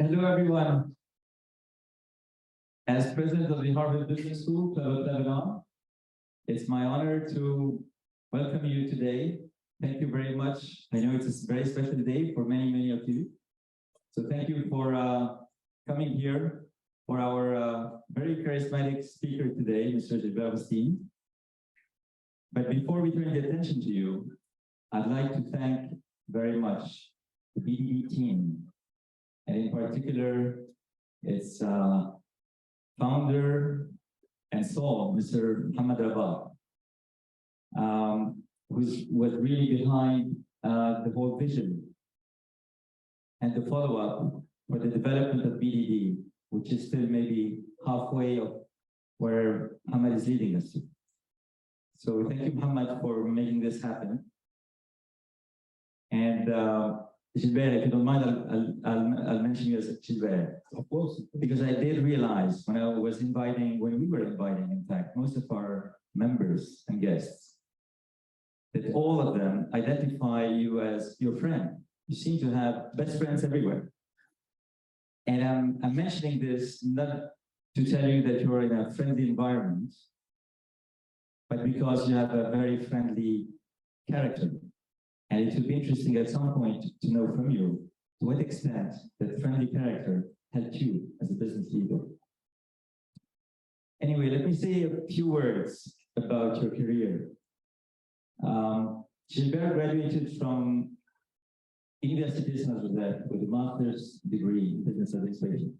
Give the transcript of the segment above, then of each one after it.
Hello, everyone. As president of the Harvard Business School Club of Lebanon, it's my honor to welcome you today. Thank you very much. I know it's a very special day for many of you. So thank you for coming here for our very charismatic speaker today, Mr. Gilbert Ghostine. But before we turn the attention to you, I'd like to thank very much the BDD team, and in particular, its founder and soul, Mr. Mohammed Rabah, who was really behind the whole vision and the follow-up for the development of BDD, which is still maybe halfway of where Mohammed is leading us to. So thank you, Mohammed, for making this happen. And Gilbert, if you don't mind, I'll mention you as Gilbert. Of course. Because I did realize when we were inviting, in fact, most of our members and guests, that all of them identify you as your friend. You seem to have best friends everywhere. And I'm mentioning this not to tell you that you're in a friendly environment, but because you have a very friendly character. And it would be interesting at some point to know from you to what extent that friendly character helped you as a business leader. Anyway, let me say a few words about your career. Gilbert graduated from Université de Saint-Joseph with a master's degree in business administration,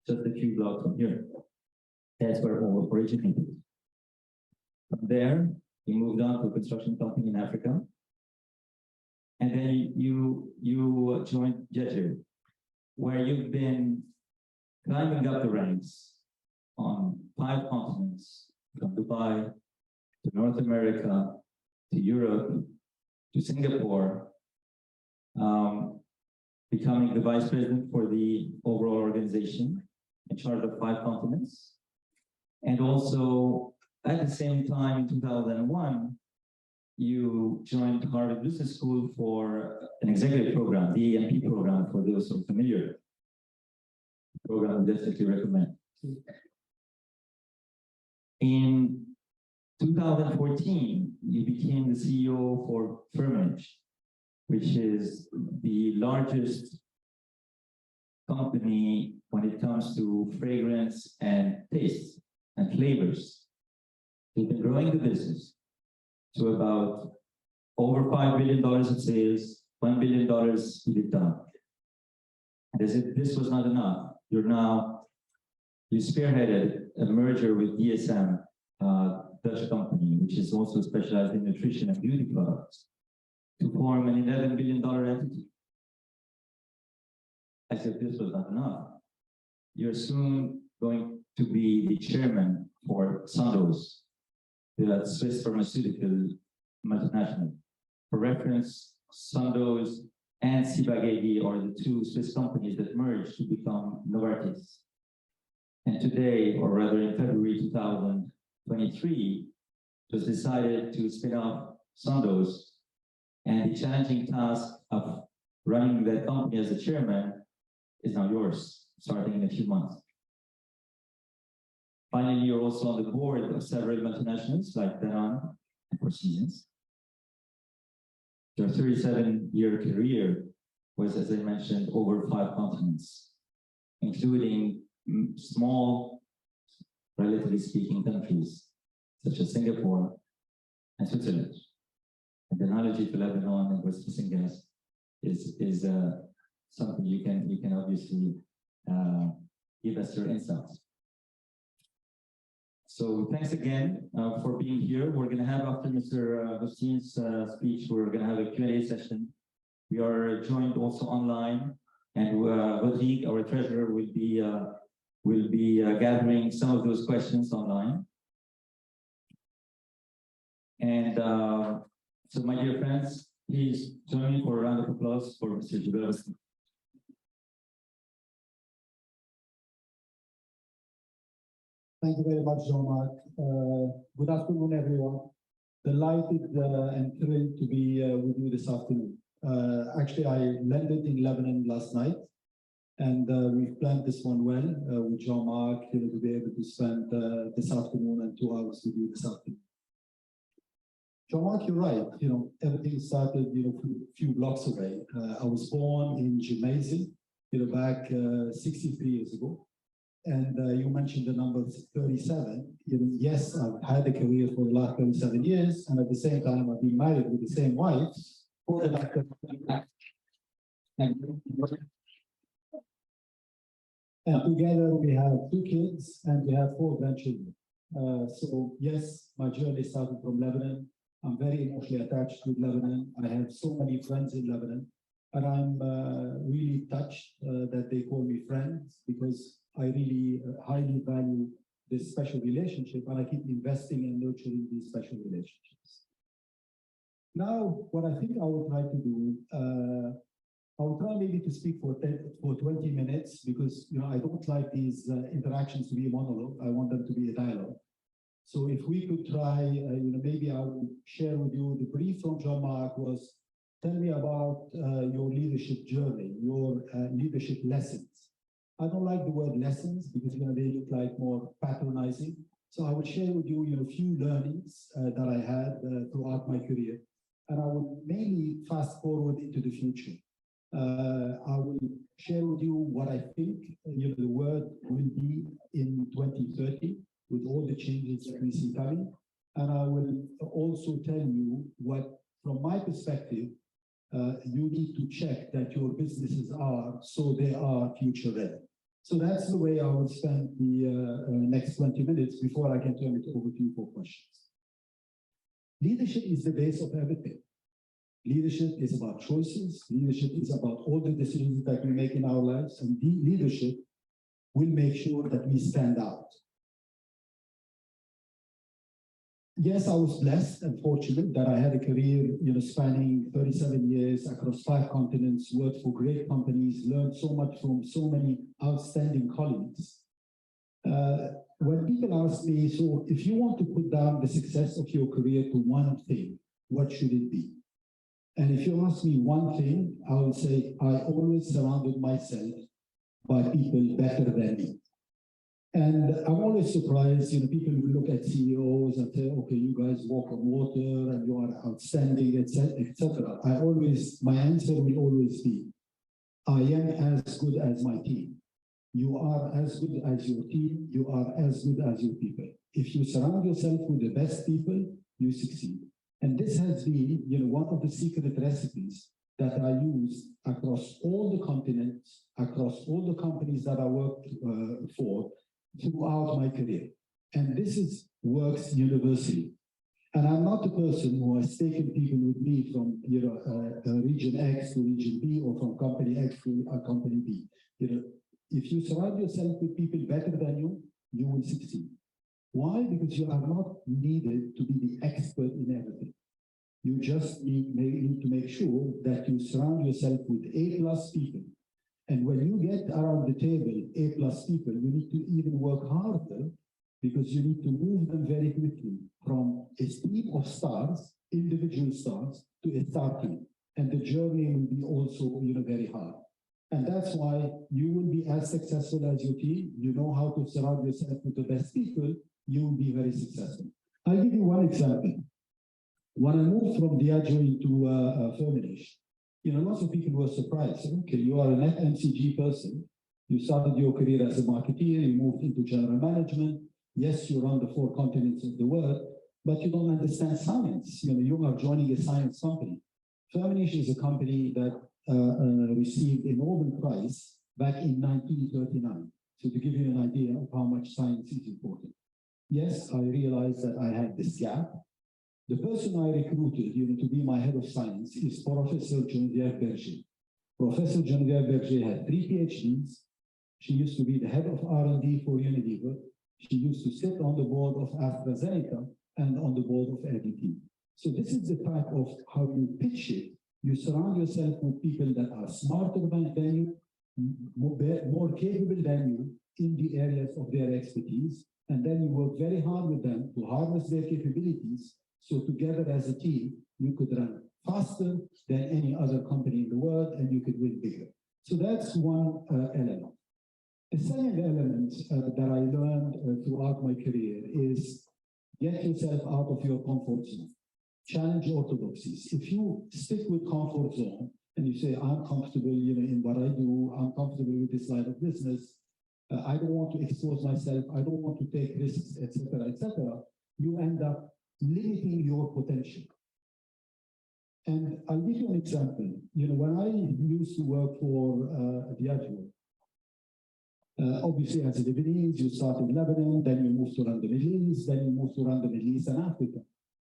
just a few blocks from here. That's where it all originated. From there, he moved on to a construction company in Africa. And then you joined Jeju, where you've been climbing up the ranks on 5 continents, from Dubai to North America, to Europe, to Singapore, becoming the vice president for the overall organization in charge of 5 continents. And also, at the same time, in 2001, you joined Harvard Business School for an executive program, the EMP program, for those who are familiar. The program I definitely recommend. In 2014, you became the CEO for Firmenich, which is the largest company when it comes to fragrance and taste and flavors. You've been growing the business to about over $5 billion of sales, $1 billion EBITDA. And as if this was not enough, you spearheaded a merger with DSM, Dutch company, which is also specialized in nutrition and beauty products, to form an $11 billion entity. As if this was not enough, you're soon going to be the chairman for Sandoz, the Swiss pharmaceutical multinational. For reference, Sandoz and Ciba-Geigy are the 2 Swiss companies that merged to become Novartis. And today, or rather in February 2023, it was decided to spin off Sandoz, and the challenging task of running that company as a chairman is now yours, starting in a few months. Finally, you're also on the board of several multinationals like Danone and Four Seasons. Your 37-year career was, as I mentioned, over 5 continents, including small, relatively speaking, countries such as Singapore and Switzerland. And the analogy to Lebanon and West Gas is something you can obviously give us your insights. So thanks again for being here. We're going to have, after Mr. Ghostine's speech, we're going to have a Q&A session. We are joined also online, and Rodrigue, our treasurer, will be gathering some of those questions online. And so, my dear friends, please join me for a round of applause for Mr. Gilbert Ghostine. Thank you very much, Jean-Marc. Good afternoon, everyone. Delighted and thrilled to be with you this afternoon. Actually, I landed in Lebanon last night, And we've planned this one well with Jean-Marc, to be able to spend this afternoon and 2 hours with you this afternoon. Jean-Marc, you're right. Everything started, a few blocks away. I was born in Gymnasium, back 63 years ago. And you mentioned the number 37. Yes, I've had a career for the last 37 years, and at the same time, I've been married with the same wife for the last 37 years. And together we have 2 kids and we have 4 grandchildren. So yes, my journey started from Lebanon. I'm very emotionally attached to Lebanon. I have so many friends in Lebanon, and I'm really touched that they call me friends, because I really highly value this special relationship, and I keep investing and nurturing these special relationships. Now, what I think I will try to do, I will try maybe to speak for 20 minutes, because I don't like these interactions to be a monologue. I want them to be a dialogue. So if we could try, maybe I will share with you the brief from Jean-Marc was, tell me about your leadership journey, your leadership lessons. I don't like the word lessons because they look like more patronizing. So I will share with you, a few learnings that I had throughout my career, and I will mainly fast forward into the future. I will share with you what I think the world will be in 2030 with all the changes that we see coming, and I will also tell you what, from my perspective, you need to check that your businesses are, so they are future ready. So that's the way I will spend the next 20 minutes before I can turn it over to you for questions. Leadership is the base of everything. Leadership is about choices. Leadership is about all the decisions that we make in our lives, and leadership will make sure that we stand out. Yes, I was blessed and fortunate that I had a career, spanning 37 years across 5 continents, worked for great companies, learned so much from so many outstanding colleagues. When people ask me, so if you want to put down the success of your career to one thing, what should it be? And if you ask me one thing, I would say I always surrounded myself by people better than me. And I'm always surprised, people will look at CEOs and say, okay, you guys walk on water and you are outstanding, etc. My answer will always be, I am as good as my team. You are as good as your team. You are as good as your people. If you surround yourself with the best people, you succeed. And this has been, one of the secret recipes that I use across all the continents, across all the companies that I worked for, throughout my career. And this works universally. And I'm not the person who has taken people with me from region X to region B, or from company X to company B. If you surround yourself with people better than you, you will succeed. Why? Because you are not needed to be the expert in everything. You just need to make sure that you surround yourself with A+ people. And when you get around the table, A+ people, you need to even work harder, because you need to move them very quickly from a team of stars, individual stars, to a star team. And the journey will be also, very hard. And that's why you will be as successful as your team. You know how to surround yourself with the best people, you will be very successful. I'll give you one example. When I moved from Diageo into Firmenich, lots of people were surprised. Okay, you are an FMCG person. You started your career as a marketeer. You moved into general management. Yes, you're on the 4 continents of the world, but you don't understand science. You are joining a science company. Firmenich is a company that received a Nobel Prize back in 1939. So to give you an idea of how much science is important. Yes, I realized that I had this gap. The person I recruited, to be my head of science is Professor Geneviève Berger. Professor Geneviève Berger had 3 PhDs. She used to be the head of R&D for Unilever. She used to sit on the board of AstraZeneca and on the board of RDT. So this is the type of how you pitch it. You surround yourself with people that are smarter than you, more capable than you in the areas of their expertise, and then you work very hard with them to harness their capabilities. So together as a team, you could run faster than any other company in the world, and you could win bigger. So that's one element. The second element that I learned throughout my career is get yourself out of your comfort zone. Challenge orthodoxies. If you stick with comfort zone and you say, I'm comfortable in what I do, I'm comfortable with this line of business, I don't want to expose myself, I don't want to take risks, etc., you end up limiting your potential. And I'll give you an example. When I used to work for Diageo, obviously as a Lebanese, you start in Lebanon, then you move to run the Middle East, then you move to run the Middle East and Africa.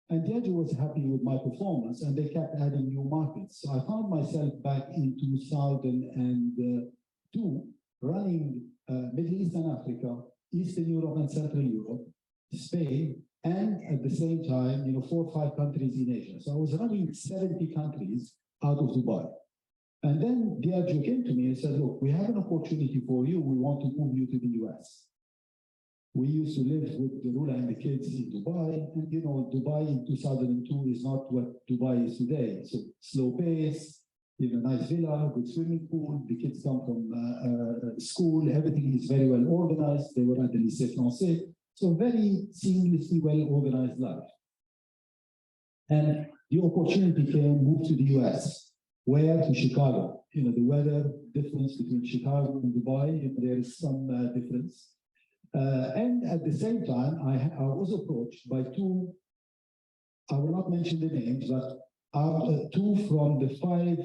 And Diageo was happy with my performance, and they kept adding new markets. So I found myself back in 2002 running Middle East and Africa, Eastern Europe and Central Europe, Spain, and at the same time, 4 or 5 countries in Asia. So I was running 70 countries out of Dubai. And then Diageo came to me and said, look, we have an opportunity for you. We want to move you to the US. We used to live with the Rula and the kids in Dubai. And Dubai in 2002 is not what Dubai is today. So slow pace, nice villa, good swimming pool. The kids come from school. Everything is very well organized. They were at the Lycée Français. So very seamlessly well-organized life. And the opportunity came, moved to the US. Where? To Chicago. The weather difference between Chicago and Dubai, there is some difference. And at the same time, I was approached by 2, I will not mention the names, but 2 from the 5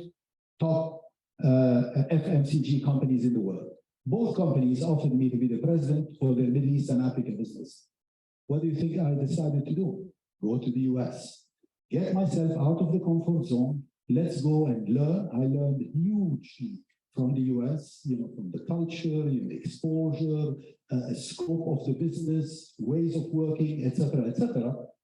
top FMCG companies in the world. Both companies offered me to be the president for their Middle East and Africa business. What do you think I decided to do? Go to the US, get myself out of the comfort zone. Let's go and learn. I learned hugely from the US, from the culture, the exposure, scope of the business, ways of working, etc.,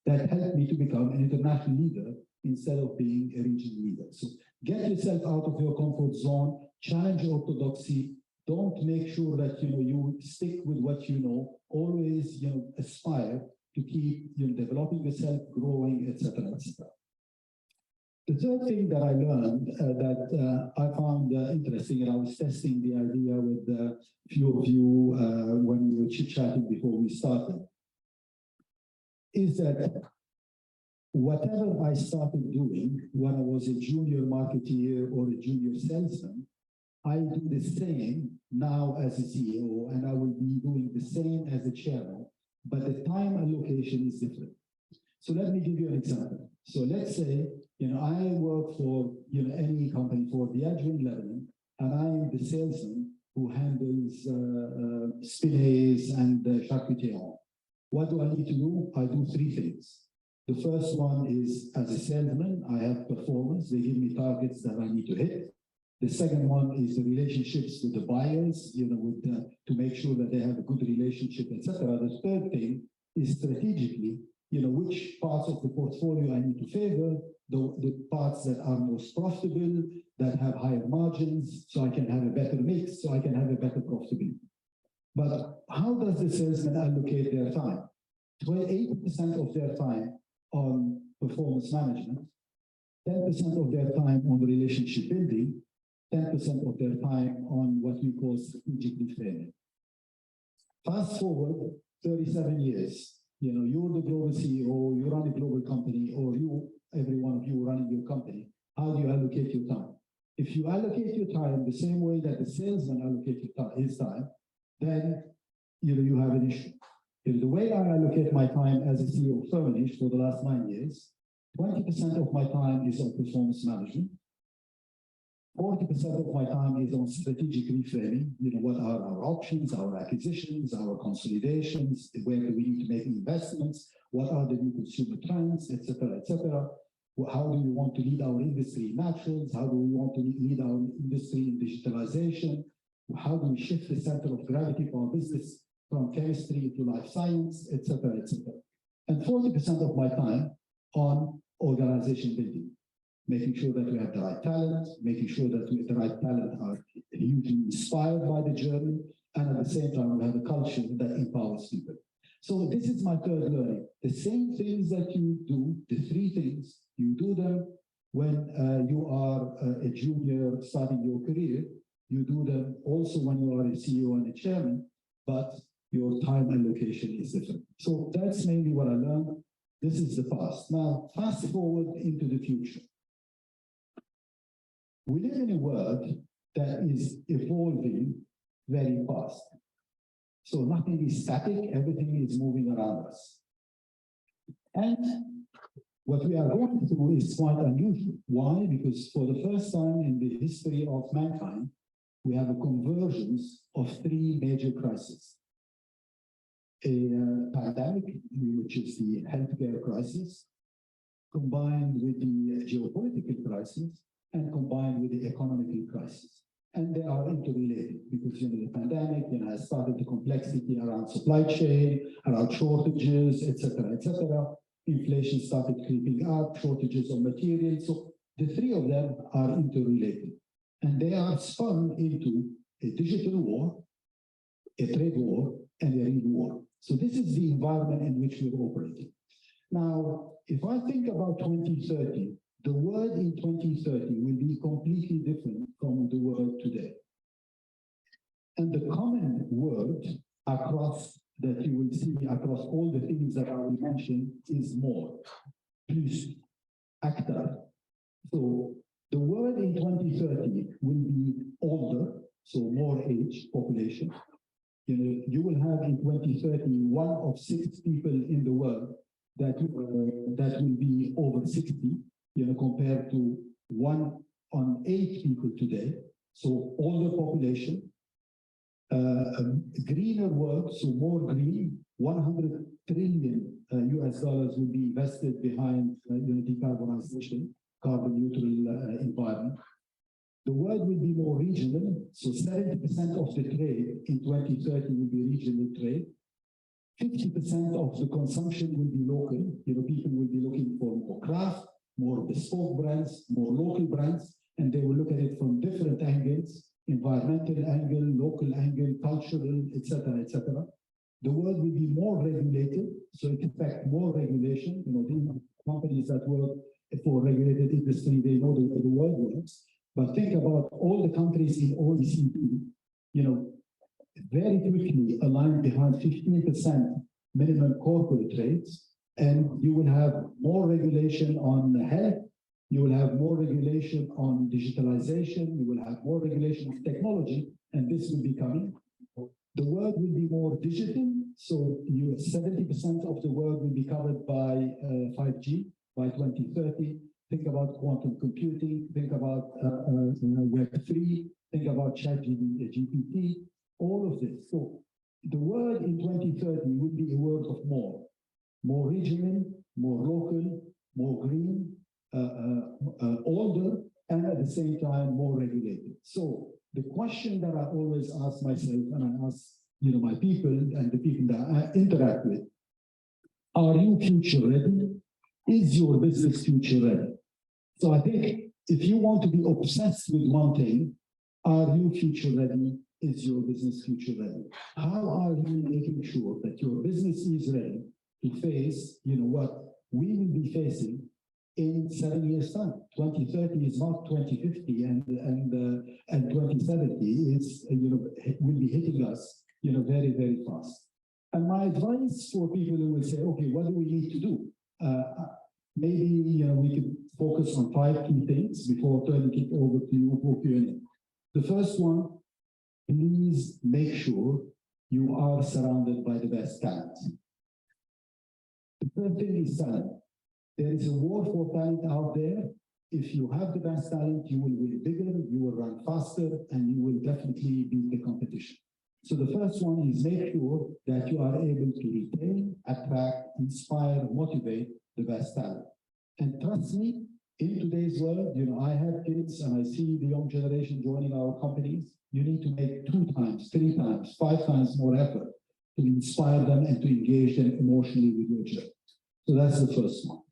that helped me to become an international leader instead of being a regional leader. So get yourself out of your comfort zone, challenge orthodoxy. Don't make sure that you stick with what you know. Always aspire to keep developing yourself, growing, etc., etc. The third thing that I learned that I found interesting, and I was testing the idea with a few of you when we were chit-chatting before we started, is that whatever I started doing when I was a junior marketeer or a junior salesman, I do the same now as a CEO, and I will be doing the same as a chairman, but the time allocation is different. So let me give you an example. So let's say, I work for any company for Diageo in Lebanon, and I am the salesman who handles spinach and charcuterie. What do I need to do? I do 3 things. The first one is, as a salesman, I have performance. They give me targets that I need to hit. The second one is the relationships with the buyers, to make sure that they have a good relationship, etc. The third thing is strategically, which parts of the portfolio I need to favor, the parts that are most profitable, that have higher margins, so I can have a better mix, so I can have a better profitability. But how does the salesman allocate their time? 80% of their time on performance management, 10% of their time on relationship building, 10% of their time on what we call strategic reframing. Fast forward 37 years, you're the global CEO, you run a global company, or every one of you running your company. How do you allocate your time? If you allocate your time the same way that the salesman allocates his time, then you have an issue. The way I allocate my time as a CEO of Firmenich for the last 9 years, 20% of my time is on performance management. 40% of my time is on strategic reframing. What are our options, our acquisitions, our consolidations, where do we need to make investments, what are the new consumer trends, etc., etc. How do we want to lead our industry in naturals? How do we want to lead our industry in digitalization? How do we shift the center of gravity for our business from chemistry to life science, etc., etc. And 40% of my time on organization building, making sure that we have the right talent, making sure that the right talent are hugely inspired by the journey, and at the same time, we have a culture that empowers people. So this is my third learning. The same things that you do, the 3 things, you do them when you are a junior starting your career, You do them also when you are a CEO and a chairman, but your time allocation is different. So that's mainly what I learned. This is the past. Now, fast forward into the future. We live in a world that is evolving very fast. So nothing is static, everything is moving around us. And what we are going through is quite unusual. Why? Because for the first time in the history of mankind, we have a convergence of three major crises. A pandemic, which is the healthcare crisis, combined with the geopolitical crisis, and combined with the economic crisis. And they are interrelated because the pandemic has started the complexity around supply chain, around shortages, etc. Inflation started creeping up, shortages of materials. So the three of them are interrelated. And they are spun into a digital war, a trade war, and a real war. So this is the environment in which we're operating. Now, if I think about 2030, the world in 2030 will be completely different from the world today. And the common word across that you will see across all the things that I will mention is more, plus, actor. So the world in 2030 will be older, so more age population. You will have in 2030 1 of 6 people in the world that will be over 60. Compared to 1 on 8 people today. So older population, greener world, so more green, 100 trillion US dollars will be invested behind decarbonization, carbon neutral environment. The world will be more regional, so 70% of the trade in 2030 will be regional trade. 50% of the consumption will be local. People will be looking for more craft, more bespoke brands, more local brands, and they will look at it from different angles, environmental angle, local angle, cultural, etc. The world will be more regulated, so it affects more regulation. The companies that work for regulated industry, they know the way the world works. But think about all the countries in OECD, very quickly aligned behind 15% minimum corporate rates. And you will have more regulation on health, you will have more regulation on digitalization, you will have more regulation on technology, and this will be coming. The world will be more digital, so 70% of the world will be covered by 5G by 2030. Think about quantum computing, think about Web3, think about ChatGPT, all of this. So the world in 2030 will be a world of more regional, more local, more green, older, and at the same time more regulated. So the question that I always ask myself, and I ask my people and the people that I interact with, are you future ready? Is your business future ready? So I think if you want to be obsessed with one thing, are you future ready? Is your business future ready? How are you making sure that your business is ready to face, what we will be facing in 7 years' time? 2030 is not 2050, and 2070 is, will be hitting us, very, very fast. And my advice for people who will say, okay, what do we need to do? Maybe we could focus on 5 key things before turning it over to you for Q&A. The first one, please make sure you are surrounded by the best talent. The third thing is talent. There is a war for talent out there. If you have the best talent, you will win bigger, you will run faster, and you will definitely beat the competition. So the first one is make sure that you are able to retain, attract, inspire, motivate the best talent. And trust me, in today's world, I have kids and I see the young generation joining our companies. You need to make 2 times, 3 times, 5 times more effort to inspire them and to engage them emotionally with your job. So that's the first one.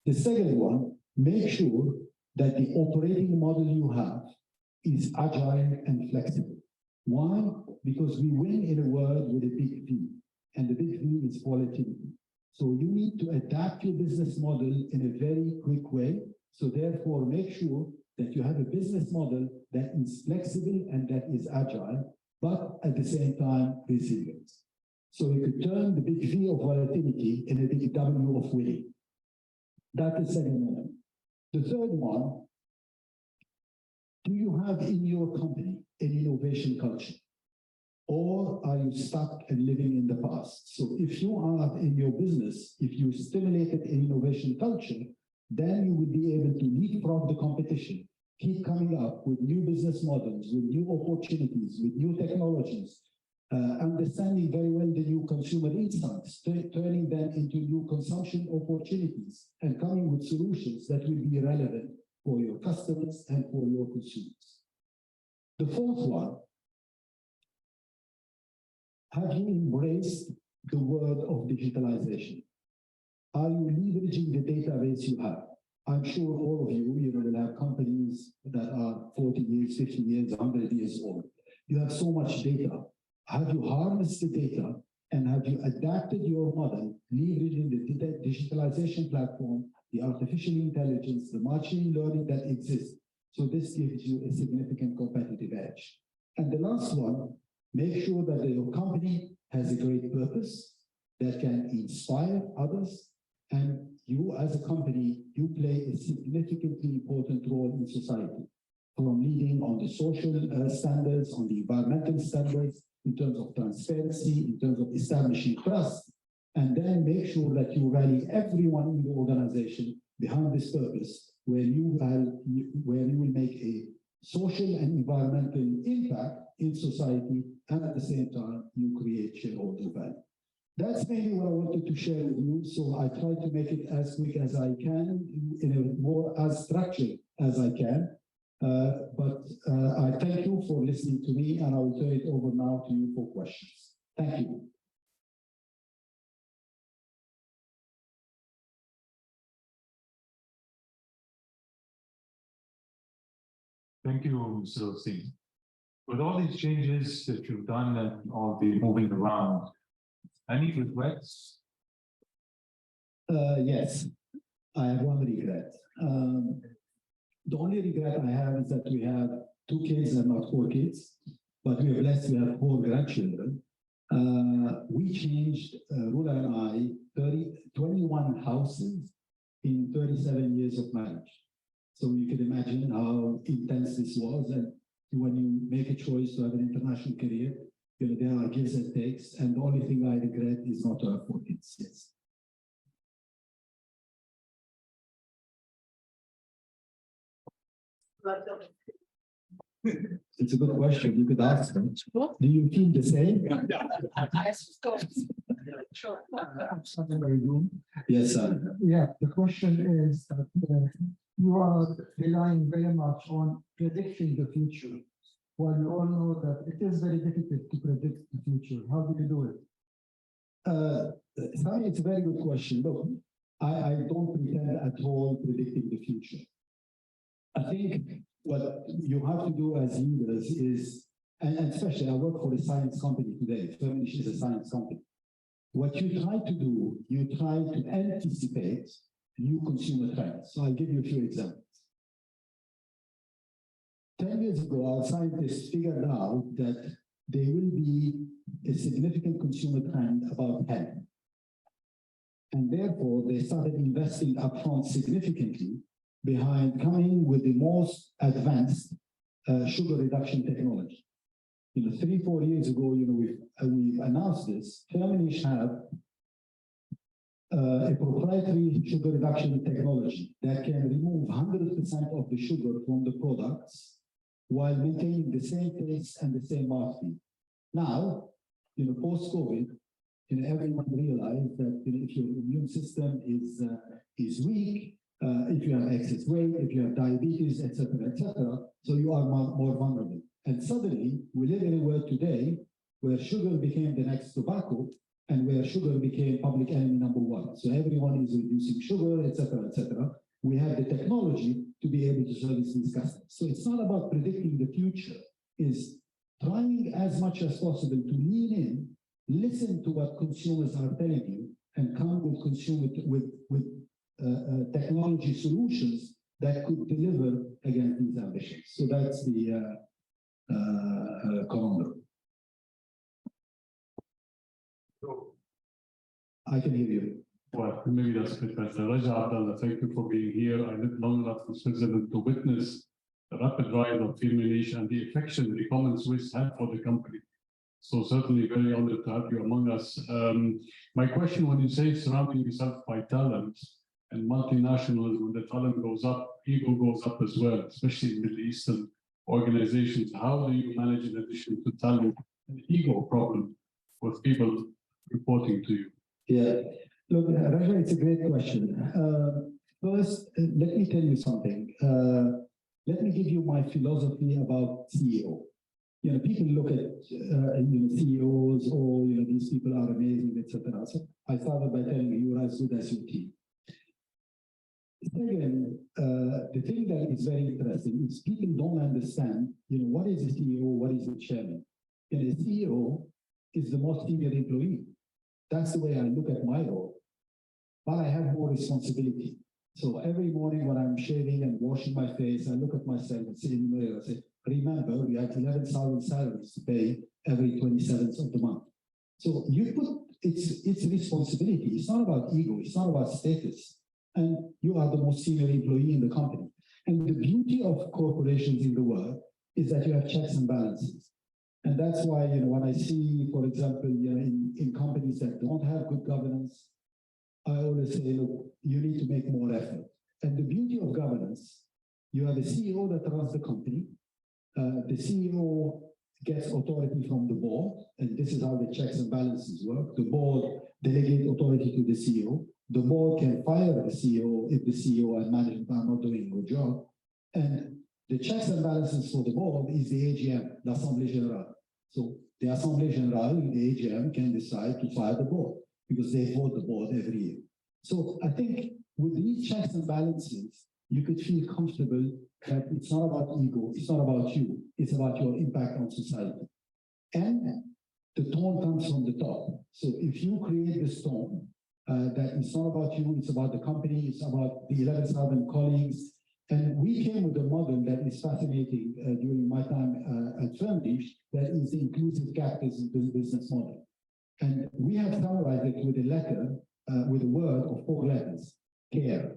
The second one, make sure that the operating model you have is agile and flexible. Why? Because we win in a world with a big V, and the big V is volatility. So you need to adapt your business model in a very quick way. So therefore, make sure that you have a business model that is flexible and that is agile, but at the same time resilient. So you could turn the big V of volatility in a big W of winning. That is the second element. The third one, do you have in your company an innovation culture? Or are you stuck and living in the past? So if you are in your business, if you stimulated an innovation culture, then you would be able to leapfrog the competition, keep coming up with new business models, with new opportunities, with new technologies, understanding very well the new consumer insights, turning them into new consumption opportunities, and coming with solutions that will be relevant for your customers and for your consumers. The fourth one, have you embraced the world of digitalization? Are you leveraging the database you have? I'm sure all of you, will have companies that are 40 years, 50 years, 100 years old. You have so much data. Have you harnessed the data and have you adapted your model, leveraging the digitalization platform, the artificial intelligence, the machine learning that exists? So this gives you a significant competitive edge. And the last one, make sure that your company has a great purpose that can inspire others, and you as a company, you play a significantly important role in society, from leading on the social standards, on the environmental standards, in terms of transparency, in terms of establishing trust, and then make sure that you rally everyone in the organization behind this purpose, where you will make a social and environmental impact in society, and at the same time, you create shareholder value. That's mainly what I wanted to share with you. So I try to make it as quick as I can, in a more as structured as I can. But I thank you for listening to me, and I will turn it over now to you for questions. Thank you. Thank you, Mr. Ghostine. With all these changes that you've done and all the moving around, any regrets? Yes, I have one regret. The only regret I have is that we have 2 kids and not 4 kids, but we are blessed we have 4 grandchildren. We changed, Rula and I, 21 houses in 37 years of marriage. So you can imagine how intense this was. And when you make a choice to have an international career, there are gives and takes. And the only thing I regret is not to have 4 kids. Yes. It's a good question. You could ask them. Do you feel the same? Sure. Yes, sir. Yeah, the question is that you are relying very much on predicting the future. Well, you all know that it is very difficult to predict the future. How do you do it? Sami, it's a very good question. Look, I don't pretend at all predicting the future. I think what you have to do as leaders is, and especially I work for a science company today, Firmenich is a science company. What you try to do, you try to anticipate new consumer trends. So I'll give you a few examples. 10 years ago, our scientists figured out that there will be a significant consumer trend about health. And therefore, they started investing upfront significantly behind coming with the most advanced sugar reduction technology. 3-4 years ago, we've announced this. Firmenich have a proprietary sugar reduction technology that can remove 100% of the sugar from the products while maintaining the same taste and the same mouthfeel. Now, post-COVID, everyone realized that if your immune system is weak, if you have excess weight, if you have diabetes, etc., so you are more vulnerable. And suddenly, we live in a world today where sugar became the next tobacco, and where sugar became public enemy number 1. So everyone is reducing sugar, etc. We have the technology to be able to service these customers. So it's not about predicting the future, it's trying as much as possible to lean in, listen to what consumers are telling you, and come with technology solutions that could deliver against these ambitions. So that's the conundrum. So, I can hear you. well, maybe that's a bit better. Raja Abdallah, thank you for being here. I lived long enough in Switzerland to witness the rapid rise of Firmenich and the affection the common Swiss have for the company. So certainly very honored to have you among us. My question, when you say surrounding yourself by talent and multinationals, when the talent goes up, ego goes up as well, especially in Middle Eastern organizations. How do you manage, in addition to talent, an ego problem with people reporting to you? Yeah, look, Raja, it's a great question. First, let me tell you something. Let me give you my philosophy about CEO. You know, people look at CEOs, or these people are amazing, etc. So I started by telling you, you're as good as your team. Second, the thing that is very interesting is people don't understand, what is a CEO, what is a chairman. And a CEO is the most senior employee. That's the way I look at my role. But I have more responsibility. So every morning when I'm shaving and washing my face, I look at myself and sit in the mirror and say, remember, we have 11,000 salaries to pay every 27th of the month. So you put, it's responsibility. It's not about ego. It's not about status. And you are the most senior employee in the company. And the beauty of corporations in the world is that you have checks and balances. And that's why, when I see, for example, in companies that don't have good governance, I always say, look, you need to make more effort. And the beauty of governance, you have a CEO that runs the company. The CEO gets authority from the board, and this is how the checks and balances work. The board delegates authority to the CEO. The board can fire the CEO if the CEO and management are not doing a good job. And the checks and balances for the board is the AGM, l'Assemblée Générale. So the Assemblée Générale, the AGM, can decide to fire the board because they vote the board every year. So I think with these checks and balances, you could feel comfortable that it's not about ego, it's not about you, it's about your impact on society. And the tone comes from the top. So if you create this tone, that it's not about you, it's about the company, it's about the 11,000 colleagues. And we came with a model that is fascinating during my time at Firmenich, that is the inclusive capitalism business model. And we have summarized it with a letter, with a word of 4 letters, care.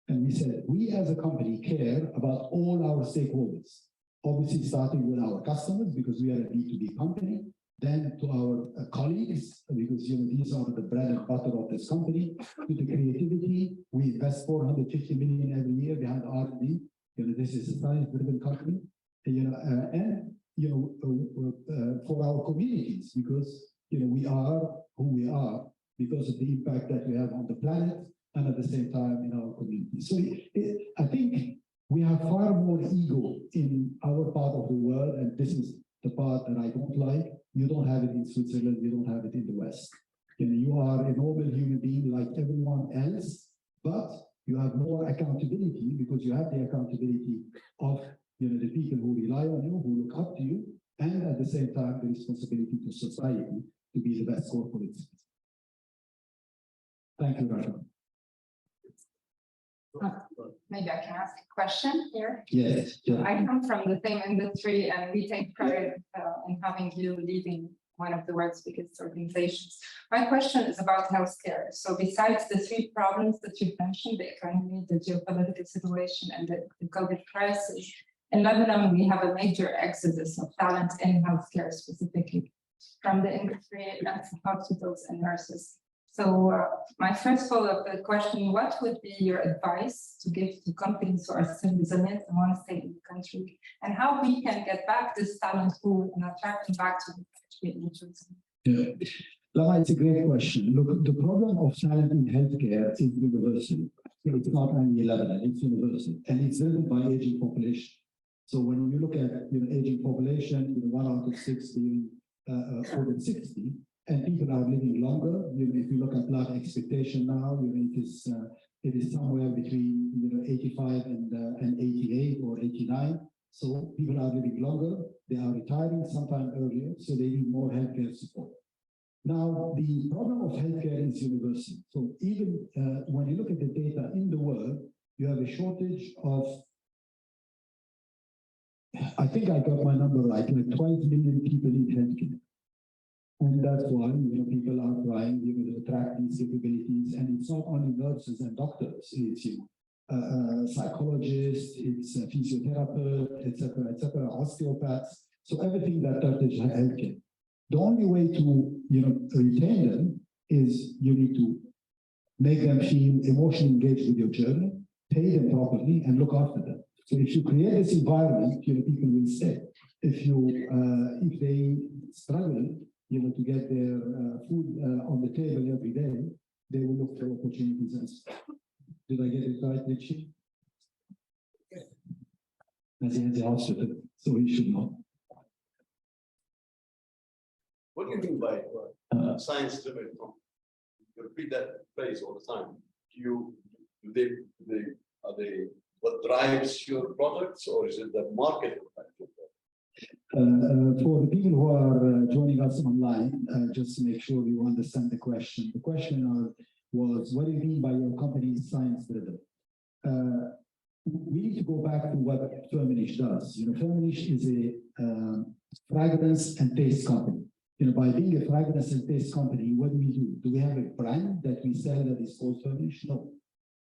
And we said, we as a company care about all our stakeholders, obviously starting with our customers, because we are a B2B company, then to our colleagues, because these are the bread and butter of this company, to the creativity. We invest 450 million every year behind R&D. This is a science-driven company. For our communities, because we are who we are because of the impact that we have on the planet and at the same time in our community. So I think we have far more ego in our part of the world, and this is the part that I don't like. You don't have it in Switzerland, you don't have it in the West. You are a normal human being like everyone else, but you have more accountability because you have the accountability of the people who rely on you, who look up to you, and at the same time the responsibility to society to be the best corporate citizen. Thank you, Raja. Maybe I can ask a question here. Yes. Yeah. I come from the same industry, and we take pride in having you leading one of the world's biggest organizations. My question is about healthcare. So besides the 3 problems that you've mentioned, the economy, the geopolitical situation, and the COVID crisis, in Lebanon, we have a major exodus of talent in healthcare specifically, from the industry and hospitals and nurses. So my first follow-up question, what would be your advice to give to companies who are still resilient and want to stay in the country, and how we can get back this talent pool and attract them back to the country? Yeah. Lama, it's a great question. Look, the problem of talent in healthcare is universal. It's not only Lebanon, it's universal, and it's driven by aging population. So when you look at aging population, 1 out of 6 being over 60, and people are living longer. If you look at life expectation now, it is somewhere between 85 and 88 or 89. So people are living longer. They are retiring sometime earlier, so they need more healthcare support. Now, the problem of healthcare is universal. So even when you look at the data in the world, you have a shortage of, I think I got my number right, like 12 million people in healthcare. And that's why, people are trying, to attract these capabilities. And it's not only nurses and doctors, it's, psychologists, it's a physiotherapist, etc., osteopaths. So everything that touches healthcare. The only way to, retain them is you need to make them feel emotionally engaged with your journey, pay them properly, and look after them. So if you create this environment, people will stay. If they struggle, to get their food on the table every day, they will look for opportunities elsewhere. Did I get it right, Richie? As he has the hospital, so he should know. What do you mean by science-driven company? You repeat that phrase all the time. Are they what drives your products, or is it the market? For the people who are joining us online, just to make sure you understand the question. The question was, what do you mean by your company is science-driven? We need to go back to what Firmenich does. Firmenich is a fragrance and taste company. By being a fragrance and taste company, what do we do? Do we have a brand that we sell that is called Firmenich? No.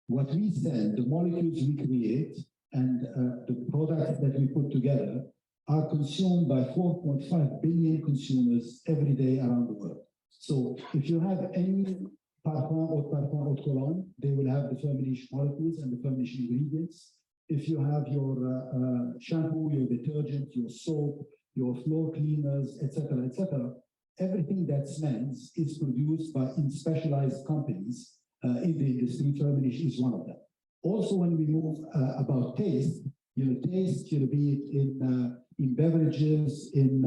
What we sell, the molecules we create, and the products that we put together are consumed by 4.5 billion consumers every day around the world. So if you have any parfum or cologne, they will have the Firmenich molecules and the Firmenich ingredients. If you have your shampoo, your detergent, your soap, your floor cleaners, etc., everything that smells is produced in specialized companies in the industry. Firmenich is one of them. Also, when we move about taste, taste, be it in beverages, in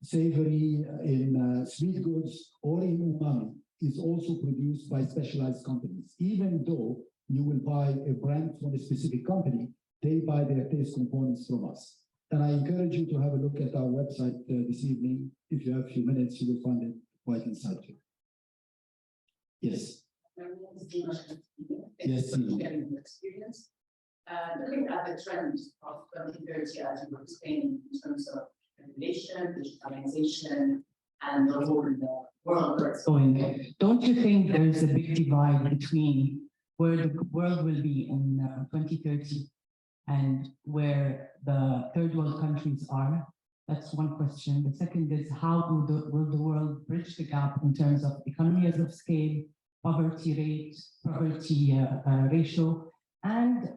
savory, in sweet goods, or in umami, is also produced by specialized companies. Even though you will buy a brand from a specific company, they buy their taste components from us. And I encourage you to have a look at our website this evening. If you have a few minutes, you will find it quite insightful. Yes. Yes, experience. Looking at the trend of 2030 as you were explaining in terms of regulation, digitalization, and the whole world where it's going, don't you think there's a big divide between where the world will be in 2030 and where the third world countries are? That's one question. The second is, how will the world bridge the gap in terms of economies of scale, poverty rate, poverty ratio, and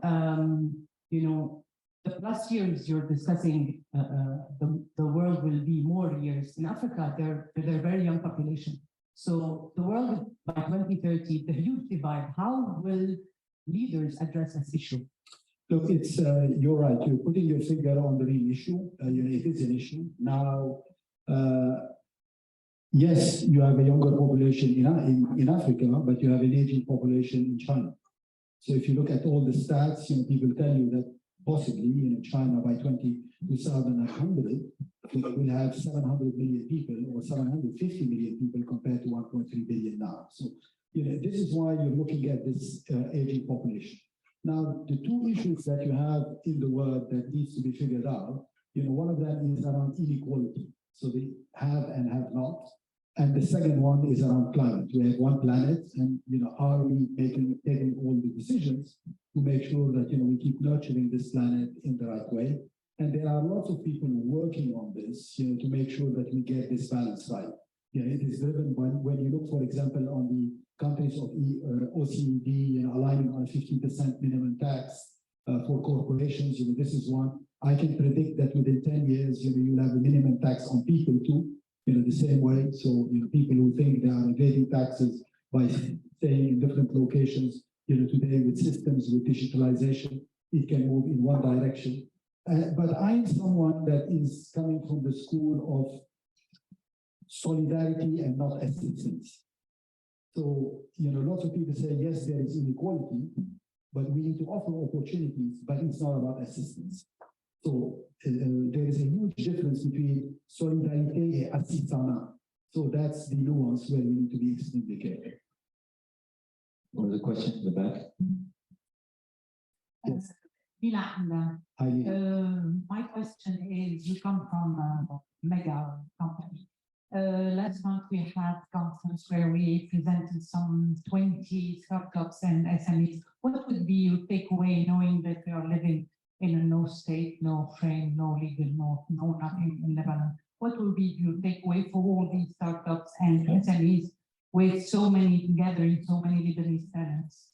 the plus years you're discussing, the world will be more years. In Africa, they're a very young population. So the world by 2030, the huge divide, how will leaders address this issue? Look, it's you're right. You're putting your finger on the real issue. It is an issue. Now, yes, you have a younger population in Africa, but you have an aging population in China. So if you look at all the stats, people tell you that possibly, China by 2100, we will have 700 million people or 750 million people compared to 1.3 billion now. So, this is why you're looking at this aging population. Now, the two issues that you have in the world that needs to be figured out, one of them is around inequality. So they have and have not. And the second one is around climate. We have one planet, and are we taking all the decisions to make sure that we keep nurturing this planet in the right way? And there are lots of people working on this, to make sure that we get this balance right. It is driven by, when you look, for example, on the countries of OECD, aligning on a 15% minimum tax for corporations. This is one. I can predict that within 10 years, you'll have a minimum tax on people too. The same way. So, people who think they are evading taxes by staying in different locations, today with systems, with digitalization, it can move in one direction. But I'm someone that is coming from the school of solidarity and not assistance. So, lots of people say, yes, there is inequality, but we need to offer opportunities, but it's not about assistance. So there is a huge difference between solidarité and assistance. So that's the nuance where we need to be extremely careful. What was the question in the back? Yes. Bila Hamdan. Hi, My question is, you come from a mega company. Last month we had conference where we presented some 20 startups and SMEs. What would be your takeaway, knowing that we are living in a no state, no frame, no legal, no nothing in Lebanon? What will be your takeaway for all these startups and SMEs with so many gathering, so many Lebanese talents?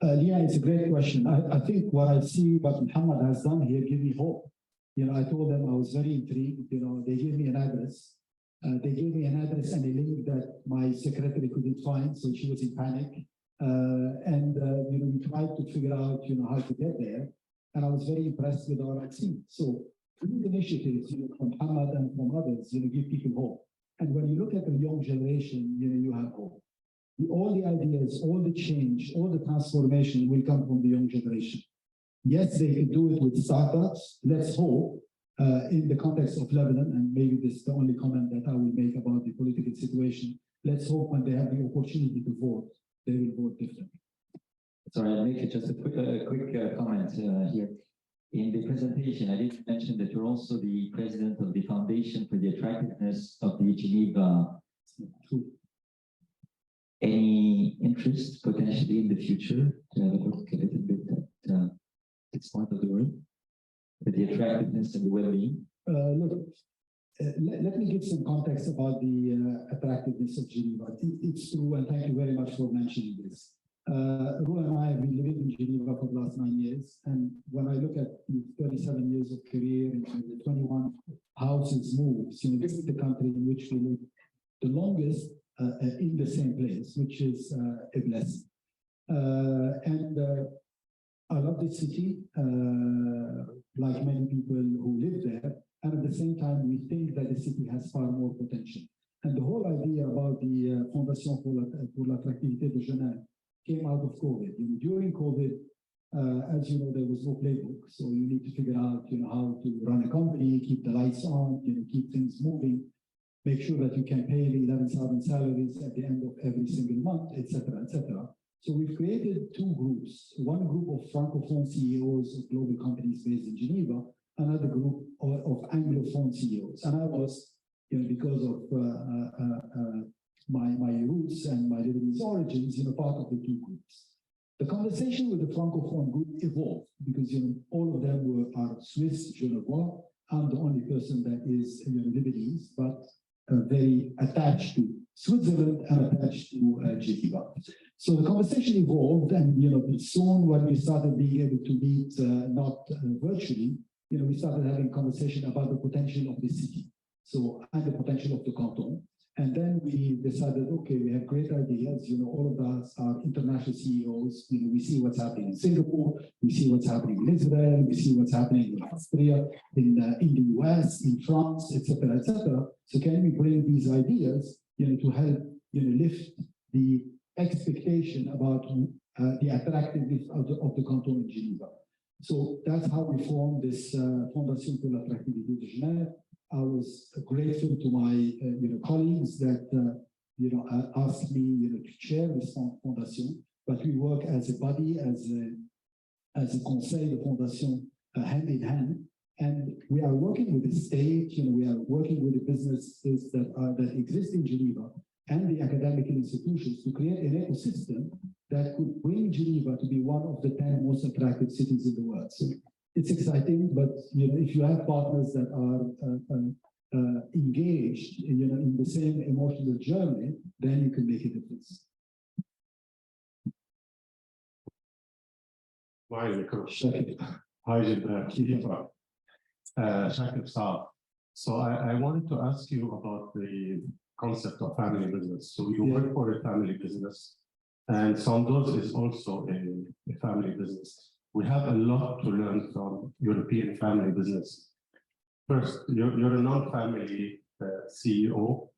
Yeah, it's a great question. I think what I see what Muhammad has done here give me hope. I told them I was very intrigued. They gave me an address. They gave me an address and a link that my secretary couldn't find, so she was in panic. We tried to figure out, how to get there. And I was very impressed with our team. So these initiatives, from Muhammad and from others, give people hope. And when you look at the young generation, you have hope. All the ideas, all the change, all the transformation will come from the young generation. Yes, they can do it with startups. Let's hope in the context of Lebanon, and maybe this is the only comment that I will make about the political situation. Let's hope when they have the opportunity to vote, they will vote differently. Sorry, I'll make it just a quick comment here. In the presentation, I did mention that you're also the president of the Foundation for the Attractiveness of the Geneva. Any interest potentially in the future to have a look a little bit at this part of the world, with the attractiveness and the well-being? Let me give some context about the attractiveness of Geneva. It's true, and thank you very much for mentioning this. Rua and I have been living in Geneva for the last 9 years, and when I look at the 37 years of career and the 21 houses moves, this is the country in which we live the longest in the same place, which is a blessing. I love this city, like many people who live there, and at the same time, we think that the city has far more potential. And the whole idea about the Fondation pour l'Attractivité de Genève came out of COVID. During COVID, as you know, there was no playbook, so you need to figure out, how to run a company, keep the lights on, keep things moving, make sure that you can pay the 11,000 salaries at the end of every single month, etc., etc. So we've created two groups, one group of Francophone CEOs of global companies based in Geneva, another group of Anglophone CEOs. And I was, because of my roots and my Lebanese origins, part of the two groups. The conversation with the Francophone group evolved because, all of them are Swiss, Genevois. I'm the only person that is, Lebanese, but very attached to Switzerland and attached to Geneva. So the conversation evolved, and soon when we started being able to meet, not virtually, we started having conversation about the potential of the city, and the potential of the canton. And then we decided, okay, we have great ideas. All of us are international CEOs. We see what's happening in Singapore, we see what's happening in Israel, we see what's happening in Austria, in the US, in France, etc., etc. So can we bring these ideas, to help, lift the expectation about the attractiveness of the canton in Geneva? So that's how we formed this Fondation pour l'Attractivité de Genève. I was grateful to my colleagues that asked me to chair this foundation, but we work as a body, as a conseil de fondation, hand in hand, and we are working with the state. We are working with the businesses that exist in Geneva and the academic institutions to create an ecosystem that could bring Geneva to be one of the 10 most attractive cities in the world. So it's exciting, but if you have partners that are engaged, in the same emotional journey, then you can make a difference. Hi, Gilbert. Shakib Saab. So I wanted to ask you about the concept of family business. So you work for a family business, and Sandoz is also a family business. We have a lot to learn from European family business. First, you're a non-family CEO.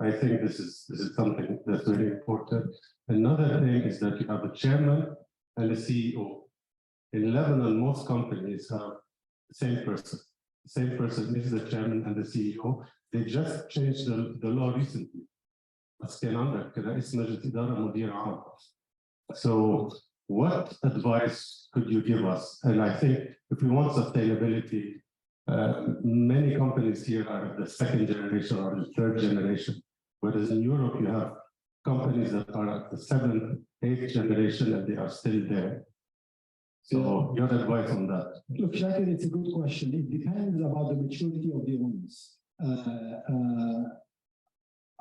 I think this is something that's very important. Another thing is that you have a chairman and a CEO. In Lebanon, most companies have the same person. The same person is the chairman and the CEO. They just changed the law recently. So what advice could you give us? And I think if we want sustainability, many companies here are the second generation or the third generation, whereas in Europe you have companies that are at the seventh, eighth generation and they are still there. So your advice on that? Look, Shakir, it's a good question. It depends about the maturity of the owners.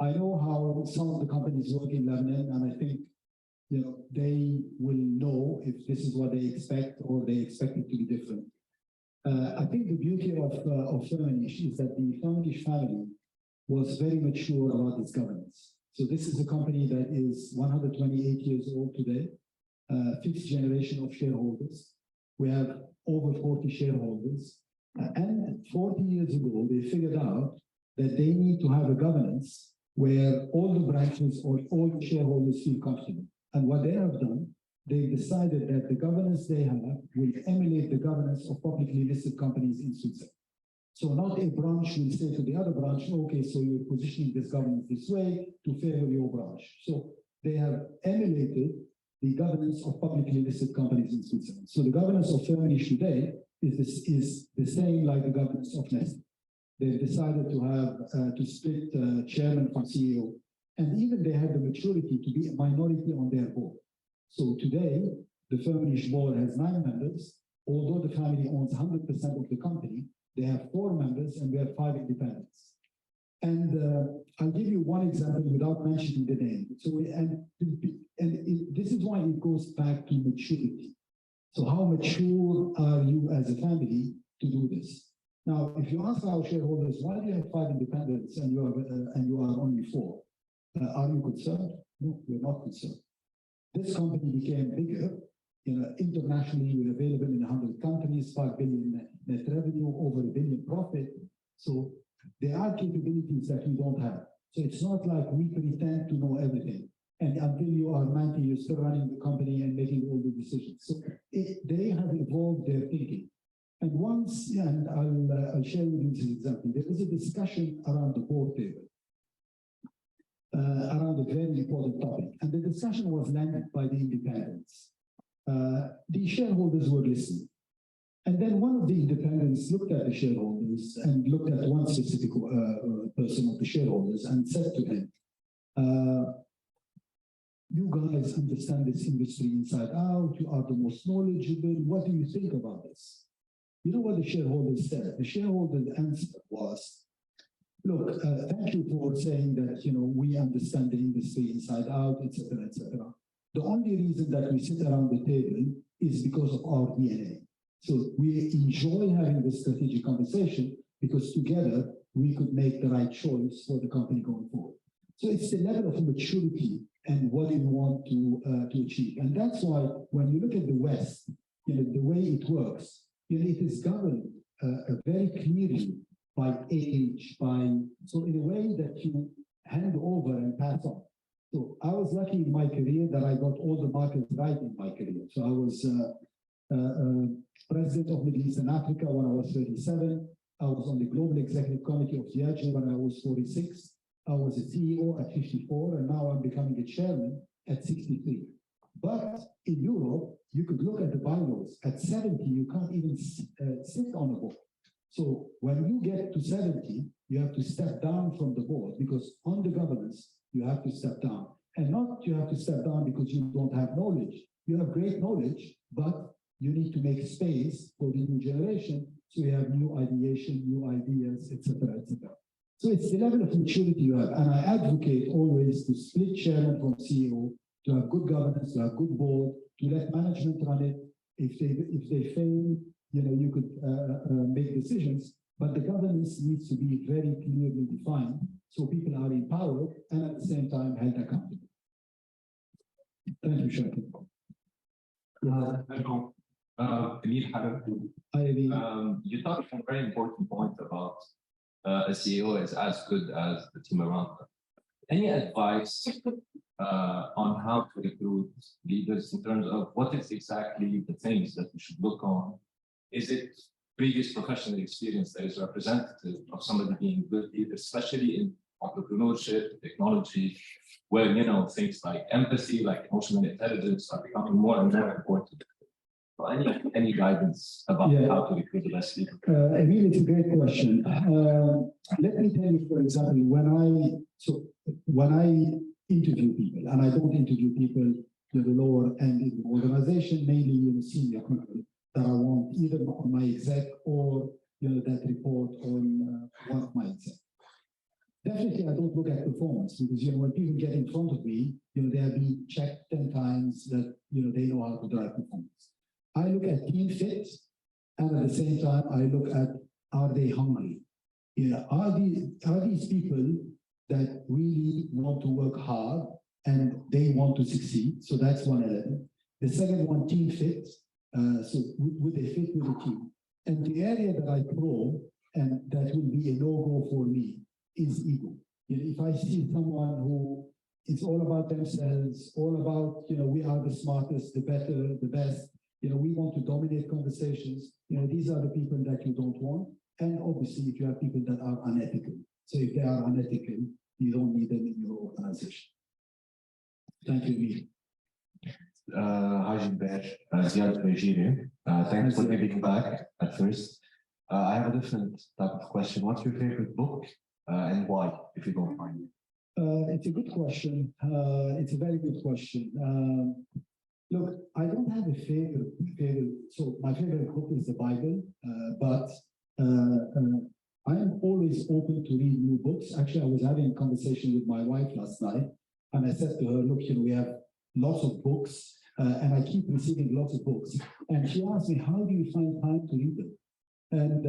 I know how some of the companies work in Lebanon, and I think they will know if this is what they expect or they expect it to be different. I think the beauty of Firmenich is that the Firmenich family was very mature about its governance. So this is a company that is 128 years old today, fifth generation of shareholders. We have over 40 shareholders. And 40 years ago, they figured out that they need to have a governance where all the branches or all the shareholders feel comfortable. And what they have done, they decided that the governance they have will emulate the governance of publicly listed companies in Switzerland. So not a branch will say to the other branch, okay, so you're positioning this governance this way to favor your branch. So they have emulated the governance of publicly listed companies in Switzerland. So the governance of Firmenich today is the same like the governance of Nestlé. They've decided to have to split chairman from CEO, and even they had the maturity to be a minority on their board. So today, the Firmenich board has 9 members. Although the family owns 100% of the company, they have 4 members and we have 5 independents. And I'll give you one example without mentioning the name. So, this is why it goes back to maturity. So how mature are you as a family to do this? Now, if you ask our shareholders, why do you have 5 independents and you are only 4? Are you concerned? No, we're not concerned. This company became bigger. Internationally, we're available in 100 countries, 5 billion net revenue, over $1 billion profit. So there are capabilities that we don't have. So it's not like we pretend to know everything. And until you are 90, you're still running the company and making all the decisions. So they have evolved their thinking. And once, and I'll share with you this example, there was a discussion around the board table, around a very important topic. And the discussion was led by the independents. The shareholders were listening. And then one of the independents looked at the shareholders and looked at one specific person of the shareholders and said to him, you guys understand this industry inside out, you are the most knowledgeable, what do you think about this? You know what the shareholders said? The shareholders' answer was, look, thank you for saying that, we understand the industry inside out, etc., etc. The only reason that we sit around the table is because of our DNA. So we enjoy having this strategic conversation because together we could make the right choice for the company going forward. So it's the level of maturity and what you want to achieve. And that's why when you look at the West, the way it works, it is governed very clearly by age, so in a way that you hand over and pass on. So I was lucky in my career that I got all the markets right in my career. So I was president of Middle East and Africa when I was 37. I was on the global executive committee of Diageo when I was 46. I was a CEO at 54, and now I'm becoming a chairman at 63. But in Europe, you could look at the bylaws. At 70, you can't even sit on a board. So when you get to 70, you have to step down from the board because on the governance, you have to step down. And not you have to step down because you don't have knowledge. You have great knowledge, but you need to make space for the new generation. So you have new ideation, new ideas, etc., etc. So it's the level of maturity you have. And I advocate always to split chairman from CEO, to have good governance, to have good board, to let management run it. If they fail, you could make decisions, but the governance needs to be very clearly defined so people are empowered and at the same time held accountable. Thank you, Shakir. You touched on a very important point about a CEO is as good as the team around them. Any advice on how to recruit leaders in terms of what is exactly the things that we should look on? Is it previous professional experience that is representative of somebody being a good leader, especially in entrepreneurship, technology, where, you know, things like empathy, like emotional intelligence are becoming more and more important. So any guidance about Yeah. how to recruit the best leader? Emil, it's a great question. Let me tell you, for example, when I interview people, and I don't interview people to the lower end in the organization, mainly senior people that I want either on my exec or that report on one of my exec. Definitely, I don't look at performance because when people get in front of me, they have been checked 10 times that they know how to drive performance. I look at team fit, and at the same time, I look at are they hungry? Are these people that really want to work hard and they want to succeed? So that's one element. The second one, team fit. So would they fit with the team? And the area that I probe, and that will be a no-go for me, is ego. If I see someone who is all about themselves, all about, we are the smartest, the better, the best, we want to dominate conversations, these are the people that you don't want. And obviously, if you have people that are unethical. So if they are unethical, you don't need them in your organization. Thank you, Emil. Hi, Gilbert. Ziad Bejiri. Thanks for giving back at first. I have a different type of question. What's your favorite book and why, if you don't mind? It's a good question. It's a very good question. Look, I don't have a favorite. So my favorite book is the Bible, but I am always open to read new books. Actually, I was having a conversation with my wife last night, and I said to her, look, we have lots of books, and I keep receiving lots of books. And she asked me, how do you find time to read them? And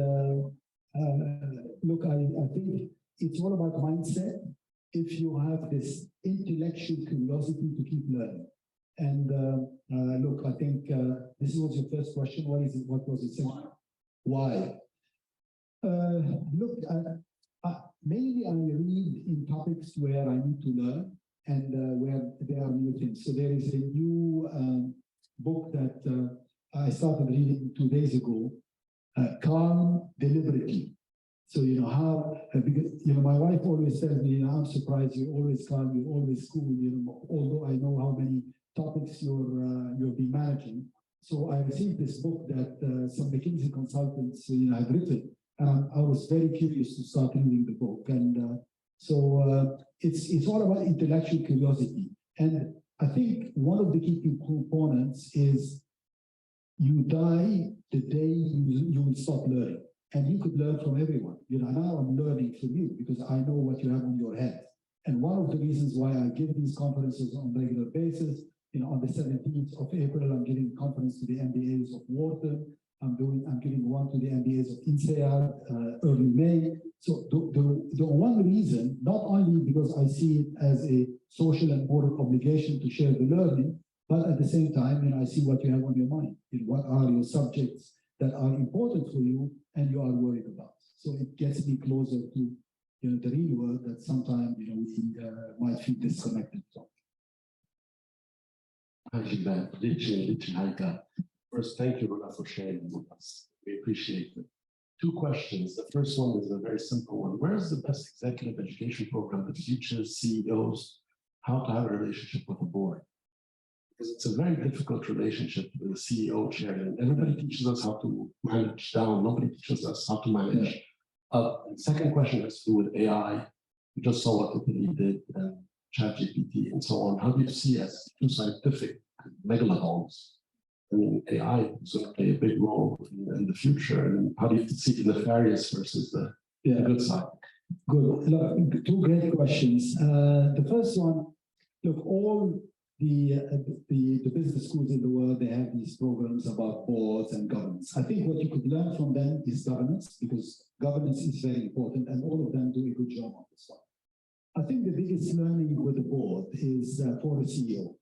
look, I think it's all about mindset. If you have this intellectual curiosity to keep learning. And look, I think this was your first question. What is it? What was it? Why? Look, mainly I read in topics where I need to learn and where there are new things. So there is a new book that I started reading 2 days ago, Calm Deliberately. So, how, because, my wife always tells me, I'm surprised you're always calm, you're always cool, although I know how many topics you'll be managing. So I received this book that some McKinsey consultants have written, and I was very curious to start reading the book. And so it's all about intellectual curiosity. And I think one of the key components is you die the day you will stop learning. And you could learn from everyone. Now I'm learning from you because I know what you have on your head. And one of the reasons why I give these conferences on a regular basis, on the 17th of April, I'm giving a conference to the MBAs of Wharton. I'm giving one to the MBAs of INSEAD early May. So the one reason, not only because I see it as a social and moral obligation to share the learning, but at the same time, I see what you have on your mind. What are your subjects that are important for you and you are worried about. So it gets me closer to the real world that sometimes we might feel disconnected from. Hi, Gilbert. First, thank you, Rona, for sharing with us. We appreciate it. 2 questions. The first one is a very simple one. Where is the best executive education program that teaches CEOs how to have a relationship with the board? Because it's a very difficult relationship with the CEO chairman. Everybody teaches us how to manage down. Nobody teaches us how to manage up. And second question has to do with AI. We just saw what Italy did, and ChatGPT and so on. How do you see as 2 scientific megalodons? I mean, AI is going to play a big role in the future. And how do you see the nefarious versus the good side? Good. Look, 2 great questions. The first one, look, all the business schools in the world, they have these programs about boards and governance. I think what you could learn from them is governance, because governance is very important and all of them do a good job on this one. I think the biggest learning with the board is for a CEO,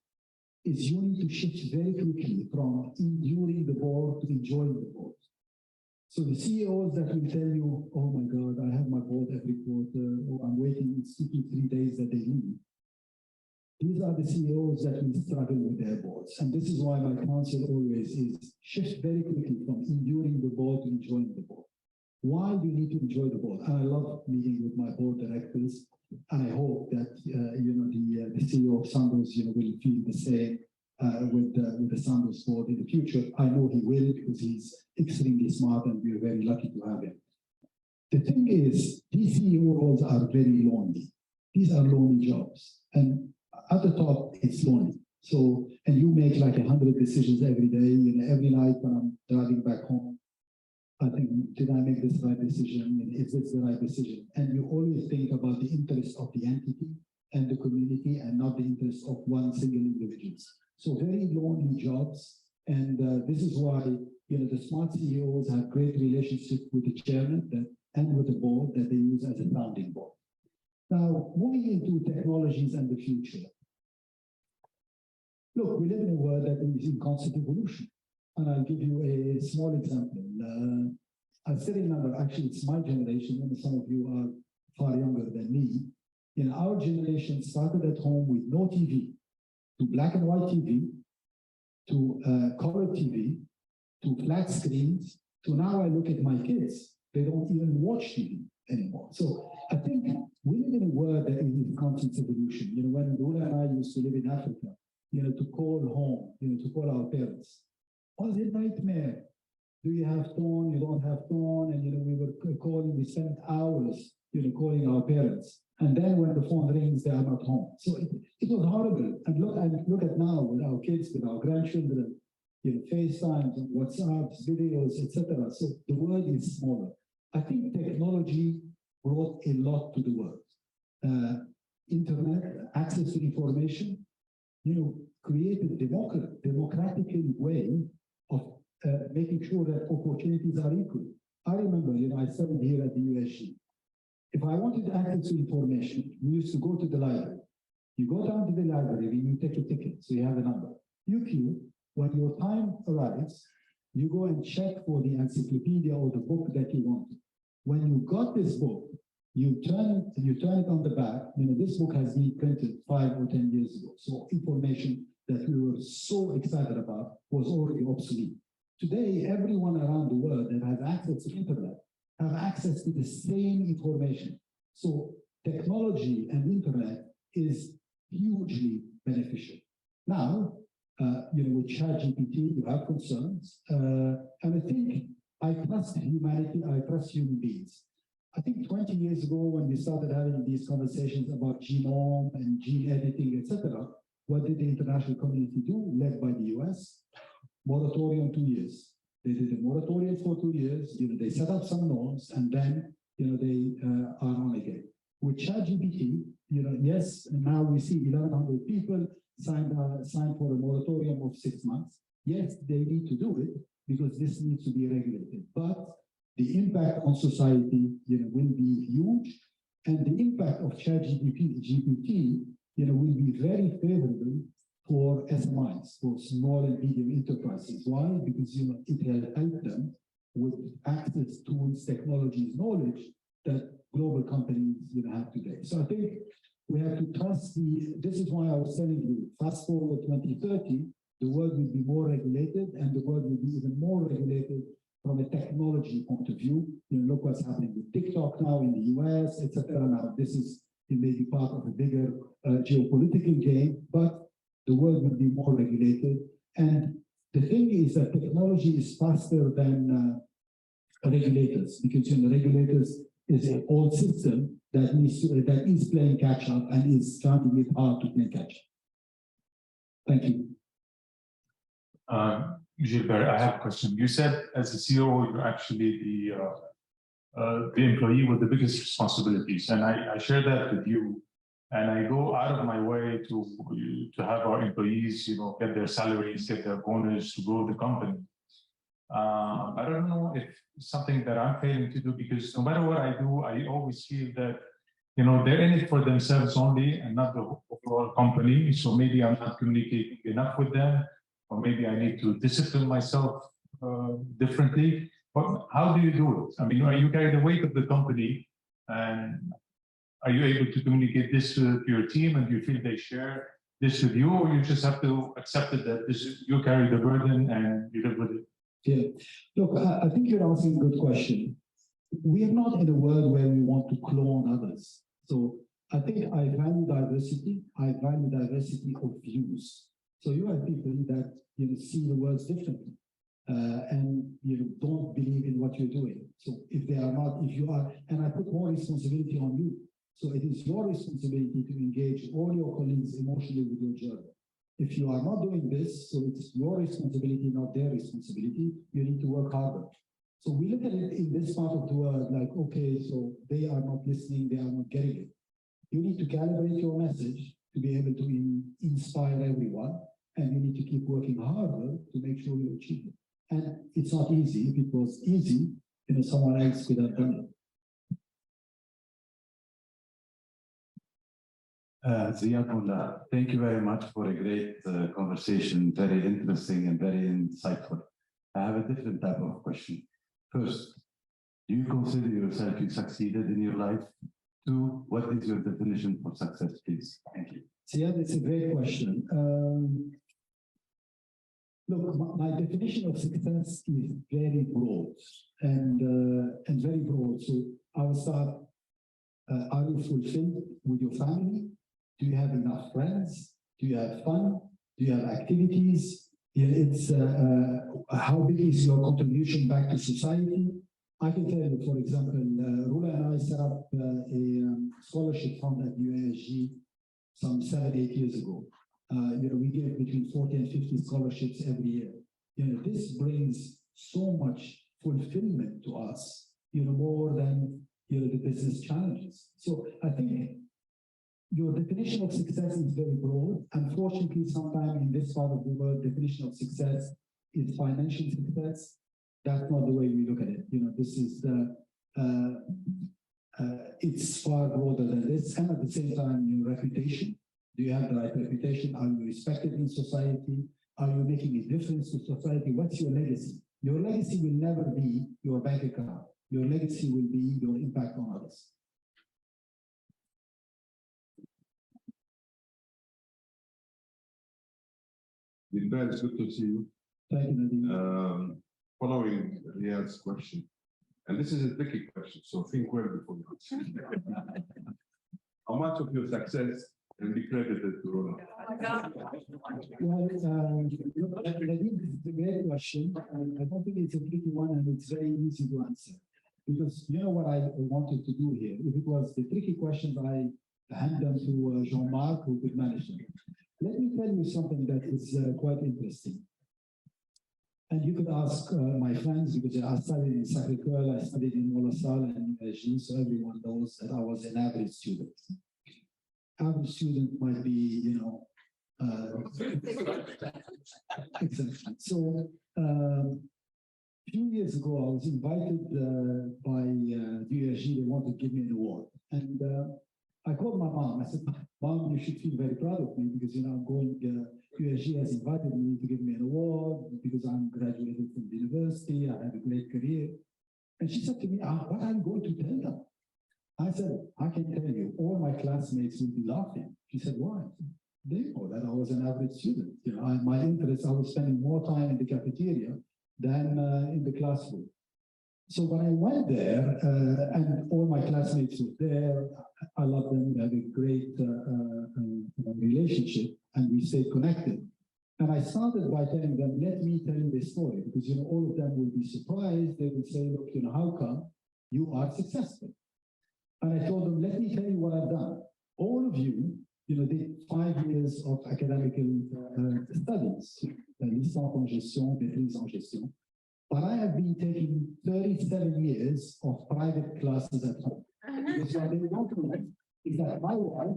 is you need to shift very quickly from enduring the board to enjoying the board. So the CEOs that will tell you, oh my God, I have my board every quarter, or I'm waiting, it's 2 to 3 days that they leave. These are the CEOs that will struggle with their boards. And this is why my counsel always is shift very quickly from enduring the board to enjoying the board. Why do you need to enjoy the board? And I love meeting with my board directors, and I hope that the CEO of Sandoz will feel the same with the Sandoz board in the future. I know he will, because he's extremely smart, and we're very lucky to have him. The thing is, these CEO roles are very lonely. These are lonely jobs, and at the top, it's lonely. So, and you make like 100 decisions every day, every night when I'm driving back home. I think, did I make this right decision? And is this the right decision? And you always think about the interest of the entity and the community, and not the interest of one single individual. So very lonely jobs. And this is why, the smart CEOs have great relationship with the chairman and with the board that they use as a founding board. Now, moving into technologies and the future. Look, we live in a world that is in constant evolution. And I'll give you a small example. I still remember, actually, it's my generation, and some of you are far younger than me. Our generation started at home with no TV, to black and white TV, to color TV, to flat screens, to now I look at my kids, they don't even watch TV anymore. So I think we live in a world that is in constant evolution. When Dula and I used to live in Africa, to call home, to call our parents, was a nightmare. Do you have phone? You don't have phone. And, we were calling, we spent hours, calling our parents. And then when the phone rings, they are not home. So it was horrible. And look at now with our kids, with our grandchildren, FaceTimes, WhatsApps, videos, etc. So the world is smaller. I think technology brought a lot to the world. Internet, access to information, created a democratic way of making sure that opportunities are equal. I remember, I studied here at the USG. If I wanted access to information, we used to go to the library. You go down to the library, you take a ticket, so you have a number. You queue. When your time arrives, you go and check for the encyclopedia or the book that you want. When you got this book, you turn it on the back. This book has been printed 5 or 10 years ago. So information that we were so excited about was already obsolete. Today, everyone around the world that has access to internet have access to the same information. So technology and internet is hugely beneficial. Now, with ChatGPT, you have concerns. And I think I trust humanity, I trust human beings. I think 20 years ago, when we started having these conversations about genome and gene editing, etc., what did the international community do, led by the US? Moratorium 2 years. They did a moratorium for 2 years. They set up some norms, and then they are on again. With ChatGPT, yes, now we see 1,100 people signed for a moratorium of 6 months. Yes, they need to do it because this needs to be regulated. But the impact on society, will be huge, and the impact of ChatGPT, will be very favorable for SMIs, for small and medium enterprises. Why? Because it will help them with access, tools, technologies, knowledge that global companies have today. So I think we have to trust this is why I was telling you, fast forward 2030, the world will be more regulated, and the world will be even more regulated from a technology point of view. Look what's happening with TikTok now in the US, etc. Now, it may be part of a bigger geopolitical game, but the world will be more regulated. And the thing is that technology is faster than regulators, because regulators is an old system that is playing catch up and is finding it hard to play catch up. Thank you. Gilbert, I have a question. You said as a CEO, you're actually the employee with the biggest responsibilities, and I share that with you. And I go out of my way to have our employees, get their salaries, get their bonus, to grow the company. I don't know if it's something that I'm failing to do, because no matter what I do, I always feel that they're in it for themselves only and not the overall company. So maybe I'm not communicating enough with them, or maybe I need to discipline myself differently. But how do you do it? I mean, you carry the weight of the company, and are you able to communicate this to your team, and do you feel they share this with you, or you just have to accept it that you carry the burden and you live with it? Yeah, look, I think you're asking a good question. we are not in a world where we want to clone others. So I think I value diversity. I value diversity of views. So you have people that see the world differently, and don't believe in what you're doing. So if they are not, if you are, and I put more responsibility on you. So it is your responsibility to engage all your colleagues emotionally with your journey. If you are not doing this, so it's your responsibility, not their responsibility. You need to work harder. So we look at it in this part of the world like, okay, so they are not listening, they are not getting it. You need to calibrate your message to be able to inspire everyone, and you need to keep working harder to make sure you achieve it. And it's not easy. If it was easy, someone else could have done it. Ziad Mullah, thank you very much for a great conversation, very interesting and very insightful. I have a different type of question. First, do you consider yourself you succeeded in your life? Two, what is your definition for success, please? Thank you. Ziad, it's a great question. Look, my definition of success is very broad and very broad. So I will start, are you fulfilled with your family? Do you have enough friends? Do you have fun? Do you have activities? It's how big is your contribution back to society? I can tell you, for example, Rula and I set up a scholarship fund at UASG some 7-8 years ago. We give between 40 and 50 scholarships every year. This brings so much fulfillment to us, more than the business challenges. So I think your definition of success is very broad. Unfortunately, sometimes in this part of the world, definition of success is financial success. That's not the way we look at it. This is it's far broader than this. And at the same time, your reputation. Do you have the right reputation? Are you respected in society? Are you making a difference to society? What's your legacy? Your legacy will never be your bank account. Your legacy will be your impact on others. Gilbert, it's good to see you. Thank you, Nadeem. Following Riyad's question, and this is a tricky question, so think well before you answer. How much of your success can be credited to Rona? Well, Nadeem, this is a great question. I don't think it's a tricky one, and it's very easy to answer. Because you know what I wanted to do here? If it was the tricky questions, I hand them to Jean-Marc, who could manage them. Let me tell you something that is quite interesting. And you could ask my friends, because I studied in Sacré-Cœur, I studied in Molasal and UASG, so everyone knows that I was an average student. Average student might be, exactly. So a few years ago, I was invited by UASG, they wanted to give me an award. And I called my mom. I said, Mom, you should feel very proud of me because, I'm going, UASG has invited me to give me an award because I'm graduated from the university. I have a great career. And she said to me, what are you going to tell them? I said, I can tell you, all my classmates will be laughing. She said, why? They know that I was an average student. My interest, I was spending more time in the cafeteria than in the classroom. So when I went there, and all my classmates were there, I love them, we had a great relationship, and we stayed connected. And I started by telling them, let me tell you the story, because all of them will be surprised. They will say, look, how come you are successful? And I told them, let me tell you what I've done. All of you, did 5 years of academic studies, licence en gestion, maîtrise en gestion. But I have been taking 37 years of private classes at home. Because what they want to know is that my wife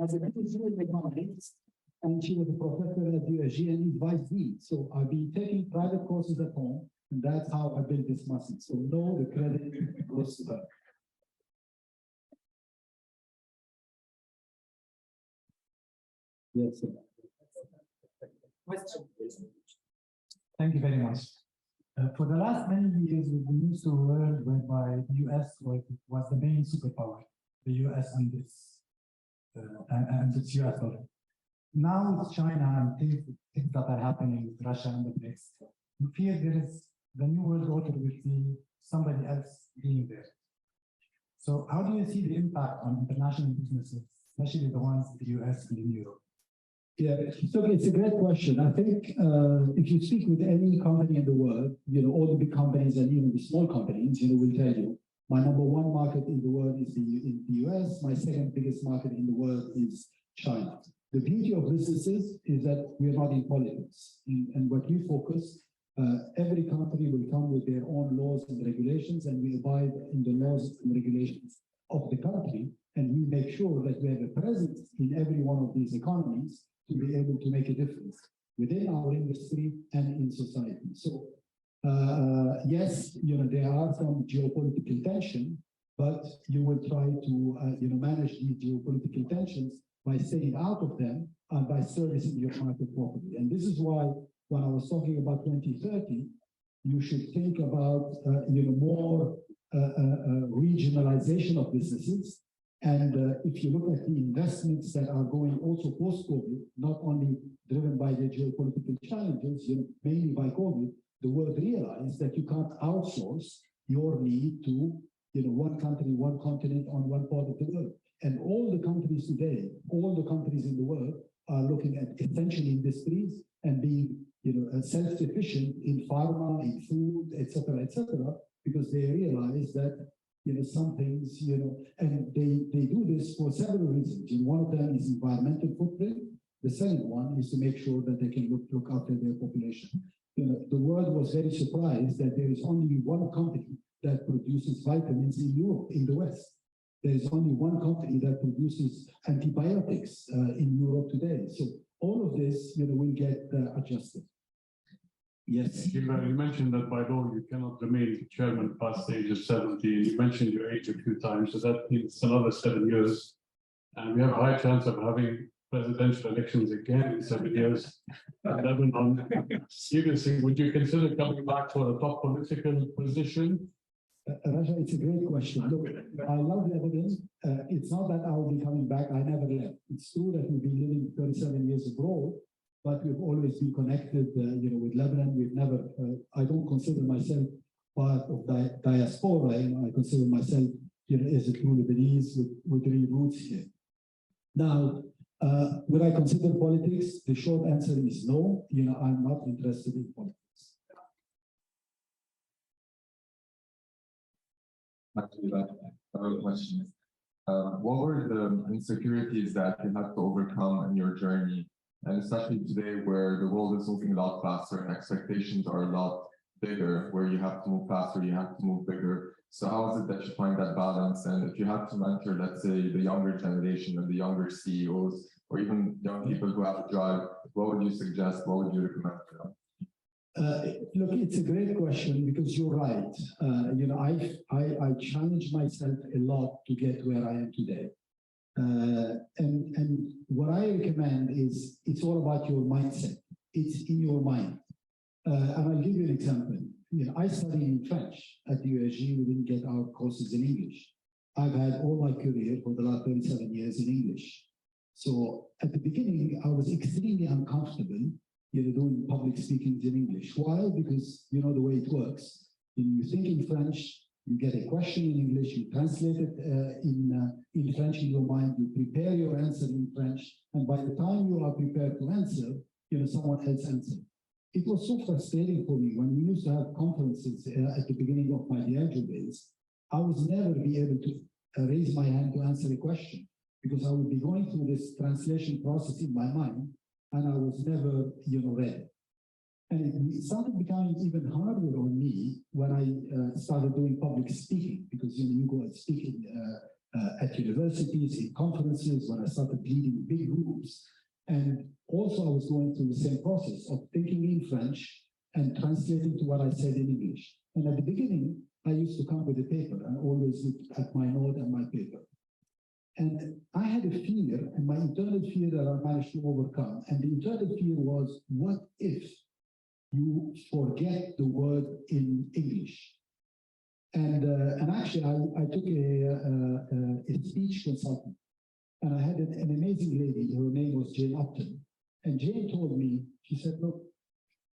has a PhD in economics, and she was a professor at UASG and advised me. So I've been taking private courses at home, and that's how I built this muscle. So no, the credit goes to her. Yes, sir. Question. Thank you very much. For the last many years, we've been used to a world whereby the US was the main superpower, the US and its US dollar. Now with China and things that are happening with Russia and the BRICS, we fear the new world order will be somebody else being there. So how do you see the impact on international businesses, especially the ones in the US and in Europe? Yeah, so it's a great question. I think if you speak with any company in the world, all the big companies and even the small companies, will tell you, my number one market in the world is in the US. My second biggest market in the world is China. The beauty of businesses is that we're not in politics. And what we focus, every company will come with their own laws and regulations, and we abide in the laws and regulations of the country. And we make sure that we have a presence in every one of these economies to be able to make a difference within our industry and in society. So yes, there are some geopolitical tension, but you will try to manage these geopolitical tensions by staying out of them and by servicing your market properly. And this is why when I was talking about 2030, you should think about more regionalization of businesses. And if you look at the investments that are going also post-COVID, not only driven by the geopolitical challenges, mainly by COVID, the world realized that you can't outsource your need to one country, one continent on one part of the world. And all the countries today, all the countries in the world are looking at essential industries and being self-sufficient in pharma, in food, et cetera, because they realize that some things, and they do this for several reasons. One of them is environmental footprint. The second one is to make sure that they can look after their population. The world was very surprised that there is only one company that produces vitamins in Europe, in the West. There is only one company that produces antibiotics in Europe today. So all of this, will get adjusted. Yes. Gilbert, you mentioned that by law you cannot remain chairman past the age of 70. You mentioned your age a few times, so that means another 7 years. And we have a high chance of having presidential elections again in 7 years. Lebanon, seriously, would you consider coming back for a top political position? Raja, it's a great question. Look, I love Lebanon. It's not that I will be coming back. I never left. It's true that we've been living 37 years abroad, but we've always been connected, with Lebanon. We've never. I don't consider myself part of diaspora. I consider myself, as a true Lebanese with real roots here. Now, would I consider politics? The short answer is no. I'm not interested in politics. Question. What were the insecurities that you had to overcome in your journey? And especially today where the world is moving a lot faster and expectations are a lot bigger, where you have to move faster, you have to move bigger. So how is it that you find that balance? And if you have to mentor, let's say, the younger generation and the younger CEOs, or even young people who have a drive, what would you suggest? What would you recommend for them? Look, it's a great question because you're right. I challenged myself a lot to get where I am today. And what I recommend is it's all about your mindset. It's in your mind. And I'll give you an example. I studied in French at the USG. We didn't get our courses in English. I've had all my career for the last 37 years in English. So at the beginning, I was extremely uncomfortable doing public speaking in English. Why? Because the way it works. You think in French, you get a question in English, you translate it in French in your mind, you prepare your answer in French, and by the time you are prepared to answer, someone else answers. It was so frustrating for me when we used to have conferences at the beginning of my Diageo days. I was never be able to raise my hand to answer a question because I would be going through this translation process in my mind, and I was never, ready. And it started becoming even harder on me when I started doing public speaking, because you go and speak at universities, in conferences, when I started leading big groups. And also I was going through the same process of thinking in French and translating to what I said in English. And at the beginning, I used to come with a paper and always look at my note and my paper. And I had a fear, and my internal fear that I managed to overcome. And the internal fear was, what if you forget the word in English? And actually, I took a speech consultant, and I had an amazing lady. Her name was Jane Upton. And Jane told me, she said, look,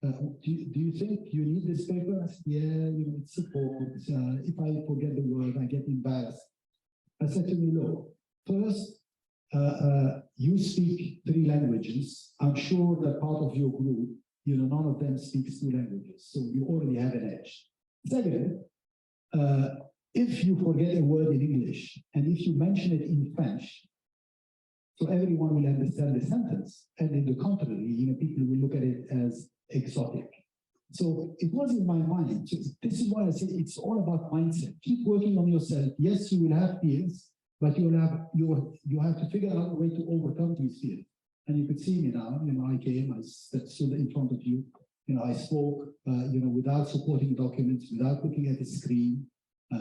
do you think you need this paper? I said, yeah, it's support. If I forget the word, I get embarrassed. I said to him, look, first, you speak 3 languages. I'm sure that part of your group, none of them speaks 2 languages. So you already have an edge. Second, if you forget a word in English, and if you mention it in French, so everyone will understand the sentence. And in the contrary, people will look at it as exotic. So it was in my mind. So this is why I say it's all about mindset. Keep working on yourself. Yes, you will have fears, but you have to figure out a way to overcome these fears. And you could see me now. I came, I stood in front of you. I spoke, without supporting documents, without looking at the screen,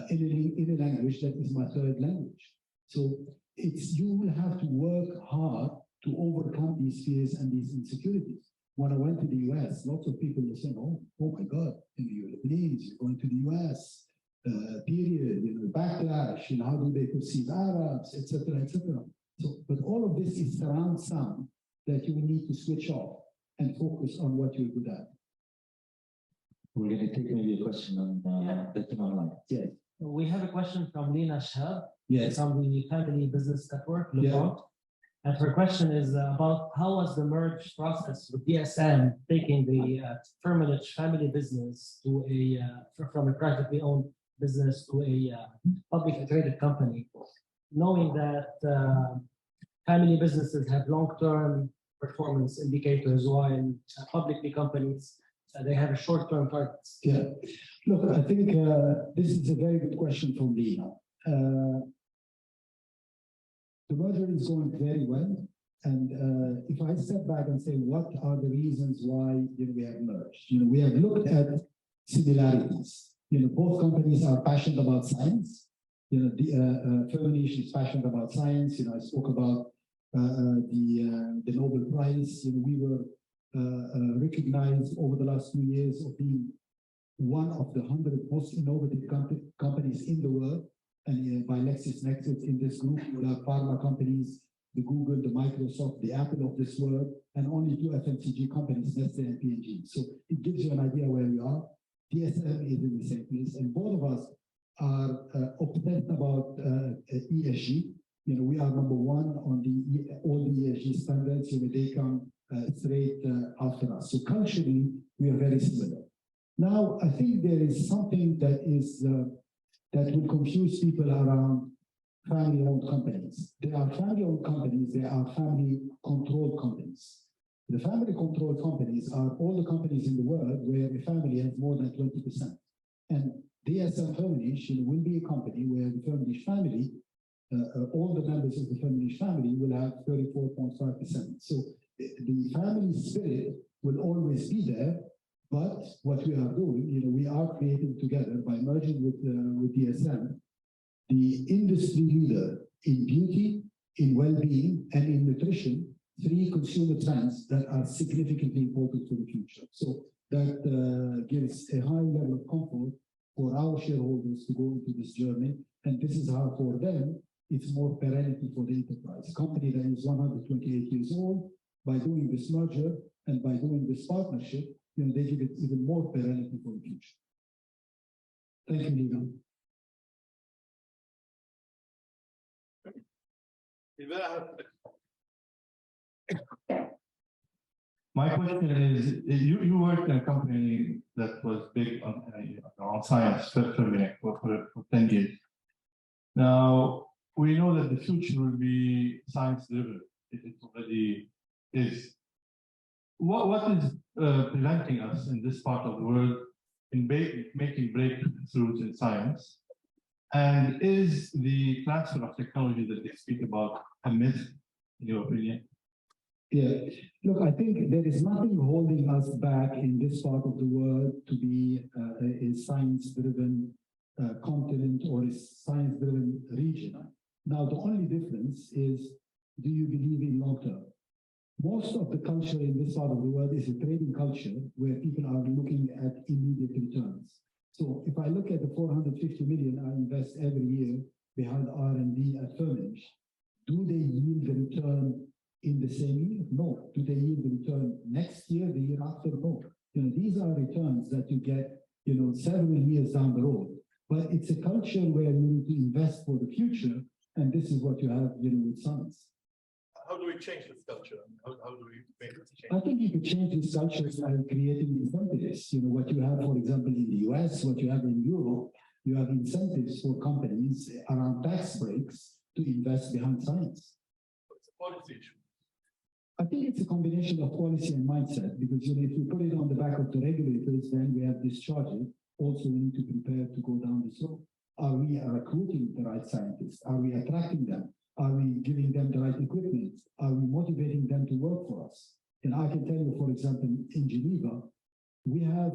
in a language that is my 3rd language. So you will have to work hard to overcome these fears and these insecurities. When I went to the US, lots of people were saying, oh my God, you're Lebanese, you're going to the US, period, backlash, how do they perceive Arabs, etc., etc. So, but all of this is surround sound that you will need to switch off and focus on what you're good at. We're going to take maybe a question on the thing online. Yes. We have a question from Lena Shahab. Yes. From the Family Business Network, Yeah. And her question is about how was the merge process with DSM taking the Firmenich family business to from a privately owned business to a publicly traded company, knowing that family businesses have long-term performance indicators while publicly companies, they have a short-term targets. Yeah, look, I think this is a very good question from Lena. The merger is going very well. And if I step back and say, what are the reasons why we have merged? We have looked at similarities. Both companies are passionate about science. Firmenich is passionate about science. I spoke about the Nobel Prize. We were recognized over the last 2 years of being one of the 100 most innovative companies in the world. And by LexisNexis in this group, we have pharma companies, the Google, the Microsoft, the Apple of this world, and only 2 FMCG companies, Nestle and P&G. So it gives you an idea where we are. DSM is in the same place, and both of us are obsessed about ESG. We are number 1 on all the ESG standards. They come straight after us. So culturally, we are very similar. Now, I think there is something that is that will confuse people around family-owned companies. They are family-owned companies. They are family-controlled companies. The family-controlled companies are all the companies in the world where a family has more than 20%. And DSM Firmenich will be a company where the Firmenich family, all the members of the Firmenich family will have 34.5%. So the family spirit will always be there. But what we are doing, we are creating together by merging with DSM, the industry leader in beauty, in well-being, and in nutrition, 3 consumer trends that are significantly important for the future. So that gives a high level of comfort for our shareholders to go into this journey. And this is how, for them, it's more perennity for the enterprise. A company that is 128 years old, by doing this merger and by doing this partnership, they give it even more perennity for the future. Thank you, Lina. My question is, you worked in a company that was big on science for 10 years. Now, we know that the future will be science-driven. It already is. What is preventing us in this part of the world in making breakthroughs in science? And is the transfer of technology that they speak about a myth, in your opinion? Yeah, look, I think there is nothing holding us back in this part of the world to be a science-driven continent or a science-driven region. Now, the only difference is, do you believe in long-term? Most of the culture in this part of the world is a trading culture where people are looking at immediate returns. So if I look at the 450 million I invest every year behind R&D at Firmenich, do they yield the return in the same year? No. Do they yield the return next year, the year after? No. These are returns that you get, several years down the road. But it's a culture where you need to invest for the future, and this is what you have, with science. How do we change this culture? How do we make this change? I think you could change this culture by creating incentives. What you have, for example, in the US, what you have in Europe, you have incentives for companies around tax breaks to invest behind science. It's a policy issue. I think it's a combination of policy and mindset, because if you put it on the back of the regulators, then we have discharges. Also, we need to prepare to go down this road. Are we recruiting the right scientists? Are we attracting them? Are we giving them the right equipment? Are we motivating them to work for us? And I can tell you, for example, in Geneva, we have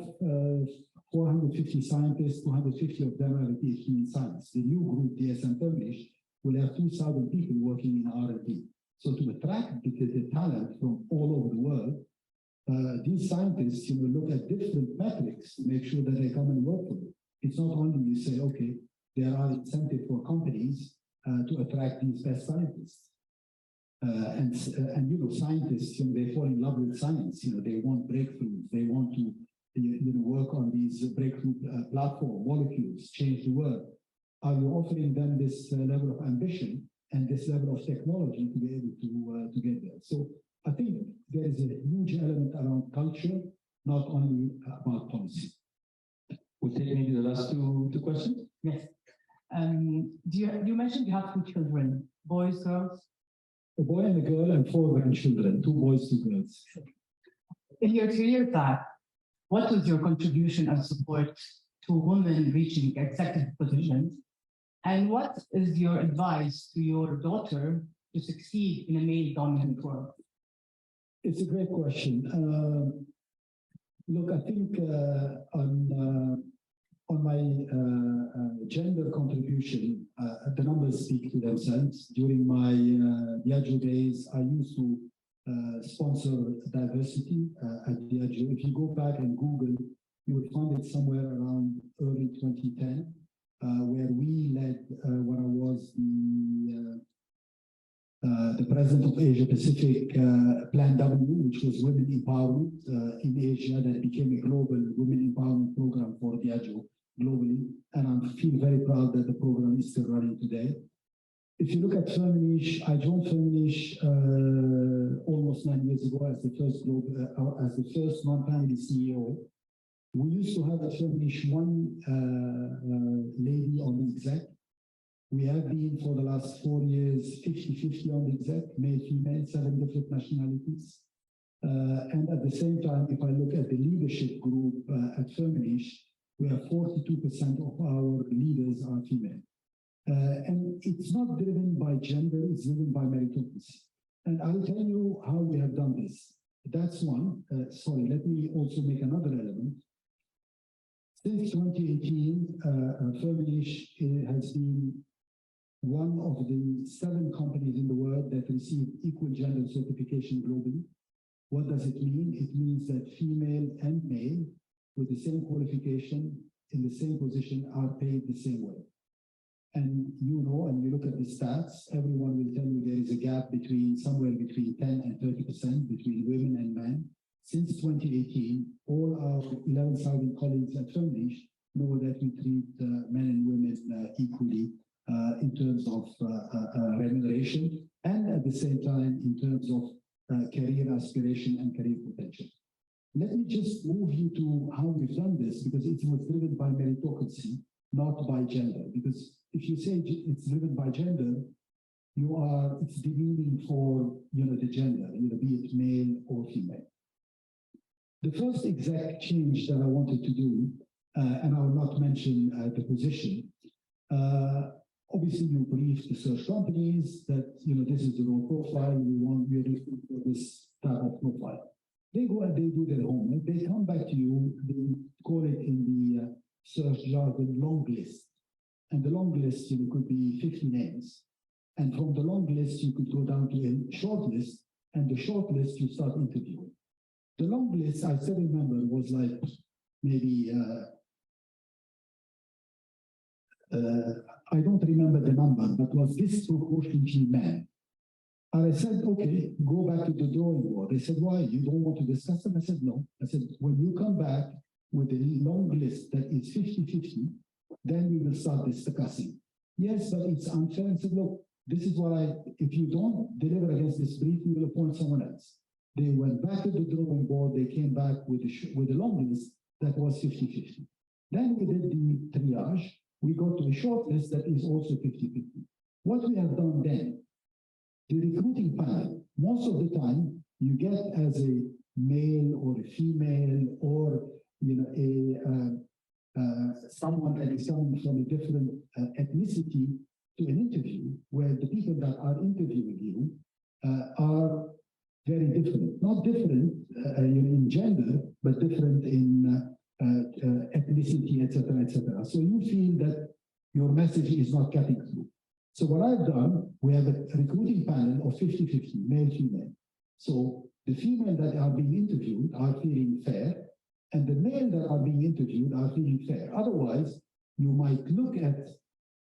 450 scientists, 250 of them have a PhD in science. The new group, DSM Publish, will have 2,000 people working in R&D. So to attract the talent from all over the world, these scientists look at different metrics to make sure that they come and work for you. It's not only you say, okay, there are incentives for companies to attract these best scientists. And scientists, they fall in love with science. They want breakthroughs. They want to work on these breakthrough platform molecules, change the world. Are you offering them this level of ambition and this level of technology to be able to get there? So I think there is a huge element around culture, not only about policy. We'll take maybe the last two questions. Yes. You mentioned you have 2 children, boys, girls? A boy and a girl and 4 grandchildren, 2 boys, 2 girls. In your career path, what was your contribution and support to women reaching executive positions? And what is your advice to your daughter to succeed in a male-dominant world? It's a great question. Look, I think on my gender contribution, the numbers speak to themselves. During my Diageo days, I used to sponsor diversity at Diageo. If you go back and Google, you will find it somewhere around early 2010, where we led, when I was the president of Asia Pacific Plan W, which was women empowerment in Asia, that became a global women empowerment program for Diageo globally. And I feel very proud that the program is still running today. If you look at Firmenich, I joined Firmenich almost 9 years ago as the first non-family CEO. We used to have at Firmenich 1 lady on the exec. We have been for the last 4 years 50-50 on the exec, male, female, 7 different nationalities. And at the same time, if I look at the leadership group at Firmenich, we have 42% of our leaders are female. And it's not driven by gender, it's driven by meritocracy. And I'll tell you how we have done this. That's one. Sorry, let me also make another element. Since 2018, Firmenich has been one of the 7 companies in the world that receive equal gender certification globally. What does it mean? It means that female and male with the same qualification in the same position are paid the same way. And and you look at the stats, everyone will tell you there is a gap somewhere between 10 and 30% between women and men. Since 2018, all our 11,000 colleagues at Firmenich know that we treat men and women equally in terms of remuneration and at the same time in terms of career aspiration and career potential. Let me just move you to how we've done this, because it was driven by meritocracy, not by gender. Because if you say it's driven by gender, it's demeaning for the gender, be it male or female. The first exact change that I wanted to do, and I will not mention the position, obviously you brief the search companies that this is the role profile, we're looking for this type of profile. They go and they do their homework, they come back to you, they call it in the search jargon long list. And the long list could be 50 names. And from the long list, you could go down to a short list, and the short list you start interviewing. The long list, I still remember, was like maybe, I don't remember the number, but was disproportionately men. And I said, okay, go back to the drawing board. They said, why? You don't want to discuss them? I said, no. I said, when you come back with a long list that is 50-50, then we will start discussing. Yes, but it's unfair. I said, look, this is what if you don't deliver against this brief, we will appoint someone else. They went back to the drawing board. They came back with a long list that was 50-50. Then we did the triage. We got to a short list that is also 50-50. What we have done then, the recruiting panel, most of the time, you get as a male or a female or someone that is coming from a different ethnicity to an interview where the people that are interviewing you are very different. Not different in gender, but different in ethnicity, etc., etc. So you feel that your message is not cutting through. So what I've done, we have a recruiting panel of 50-50, male, female. So the female that are being interviewed are feeling fair, and the male that are being interviewed are feeling fair. Otherwise, you might look at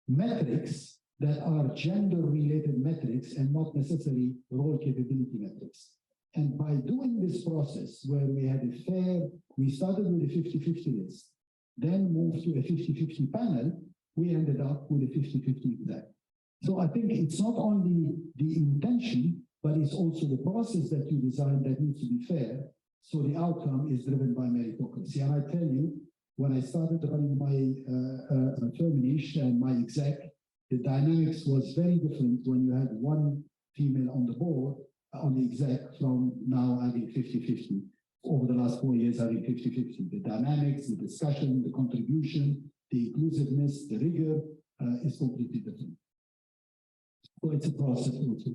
metrics that are gender-related metrics and not necessarily role capability metrics. And by doing this process where we had a fair, we started with a 50-50 list, then moved to a 50-50 panel, we ended up with a 50-50 exam. So I think it's not only the intention, but it's also the process that you design that needs to be fair. So the outcome is driven by meritocracy. And I tell you, when I started running my termination and my exec, the dynamics was very different when you had one female on the board, on the exec, from now having 50-50. Over the last 4 years, having 50-50. The dynamics, the discussion, the contribution, the inclusiveness, the rigor is completely different. So it's a process also.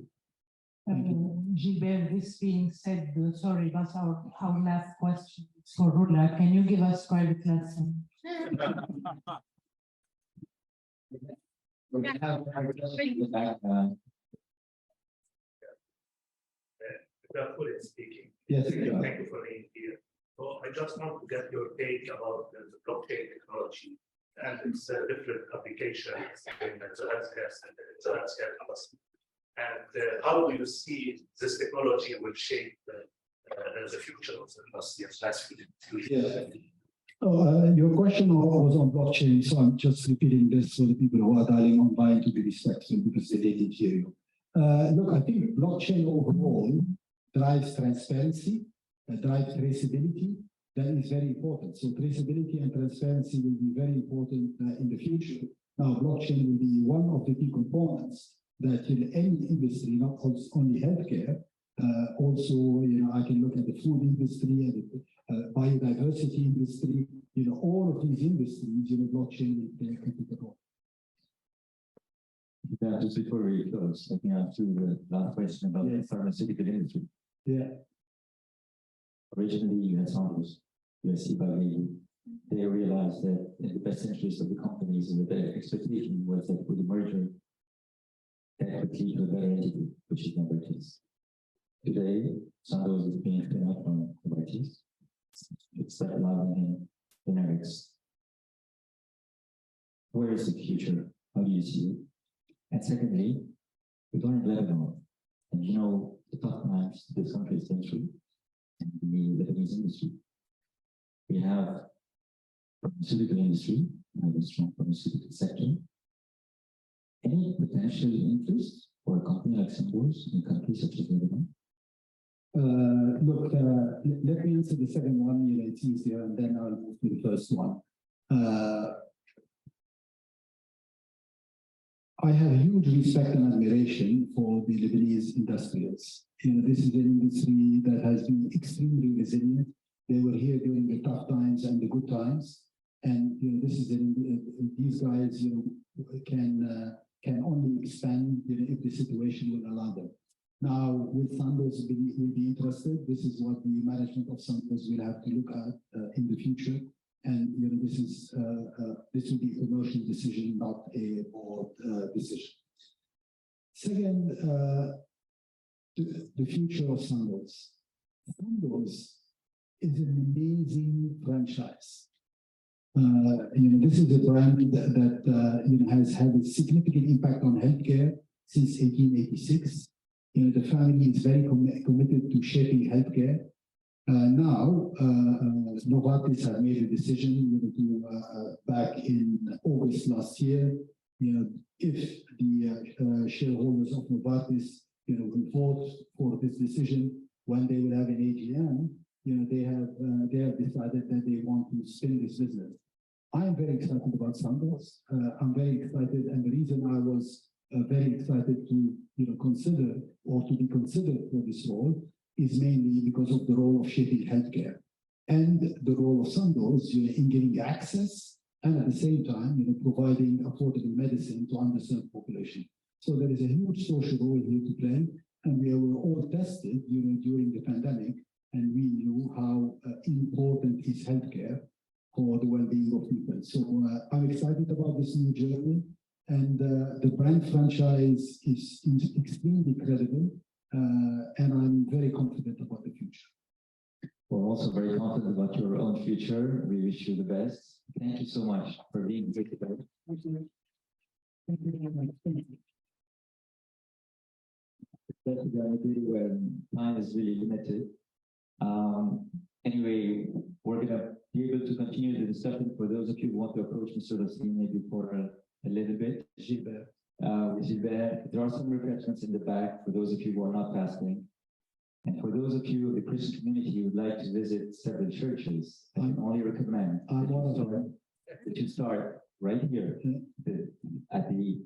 Gilbert, this being said, sorry, that's our last question for Rula. Can you give us private lesson? Speaking. Yes, thank you for being here. So I just want to get your take about the blockchain technology and its different applications in the healthcare industry. And how do you see this technology will shape the future of the industry in the last few years? Your question was on blockchain, so I'm just repeating this so the people who are dialing online to be respectful because they didn't hear you. Look, I think blockchain overall drives transparency, drives traceability. That is very important. So traceability and transparency will be very important in the future. Now, blockchain will be one of the key components that in any industry, not only healthcare, also, I can look at the food industry and the biodiversity industry, all of these industries, blockchain will play a critical role. Yeah, just before we close, let me ask you the last question about the pharmaceutical industry. Yeah. Originally, you had Sandoz, they realized that in the best interest of the companies and the expectation was that with the merger, that would lead to a better entity, which is Novartis. Today, Sandoz is being spun out from Novartis. It's stabilizing in generics. Where is the future? How do you see it? And secondly, we're going to Lebanon, and the tough times this country is going through in the Lebanese industry. We have pharmaceutical industry, we have a strong pharmaceutical sector. Any potential interest for a company like Sandoz in countries such as Lebanon? Look, let me answer the second one, it's easier, and then I'll move to the first one. I have huge respect and admiration for the Lebanese industrials. This is an industry that has been extremely resilient. They were here during the tough times and the good times. And this is these guys can only expand if the situation will allow them. Now, with Sandoz, we'll be interested. This is what the management of Sandoz will have to look at in the future. And this will be a commercial decision, not a board decision. Second, the future of Sandoz. Sandoz is an amazing franchise. This is a brand that has had a significant impact on healthcare since 1886. the family is very committed to shaping healthcare. Now, Novartis has made a decision back in August last year, if the shareholders of Novartis, will vote for this decision when they will have an AGM, they have decided that they want to spin this business. I am very excited about Sandoz. I'm very excited, and the reason I was very excited to consider or to be considered for this role is mainly because of the role of shaping healthcare and the role of Sandoz in getting access and at the same time providing affordable medicine to underserved population. So there is a huge social role here to play, and we were all tested during the pandemic, and we knew how important is healthcare for the well-being of people. So I'm excited about this new journey, and the brand franchise is extremely credible, and I'm very confident about the future. We're also very confident about your own future. We wish you the best. Thank you so much for being here today. Thank you. Thank you very much. Especially on a day when time is really limited. Anyway, we're going to be able to continue the discussion for those of you who want to approach Mr. Ghostine maybe for a little bit. Gilbert. Gilbert, there are some refreshments in the back for those of you who are not fasting. And for those of you of the Christian community who would like to visit several churches, I can only recommend that you start right here at the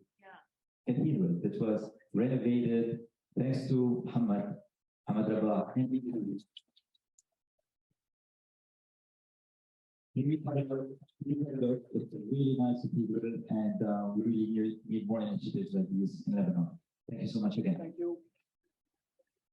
cathedral that was renovated thanks to Hamad Rabah. It's a really nice cathedral, and we really need more initiatives like these in Lebanon. Thank you so much again. Thank you.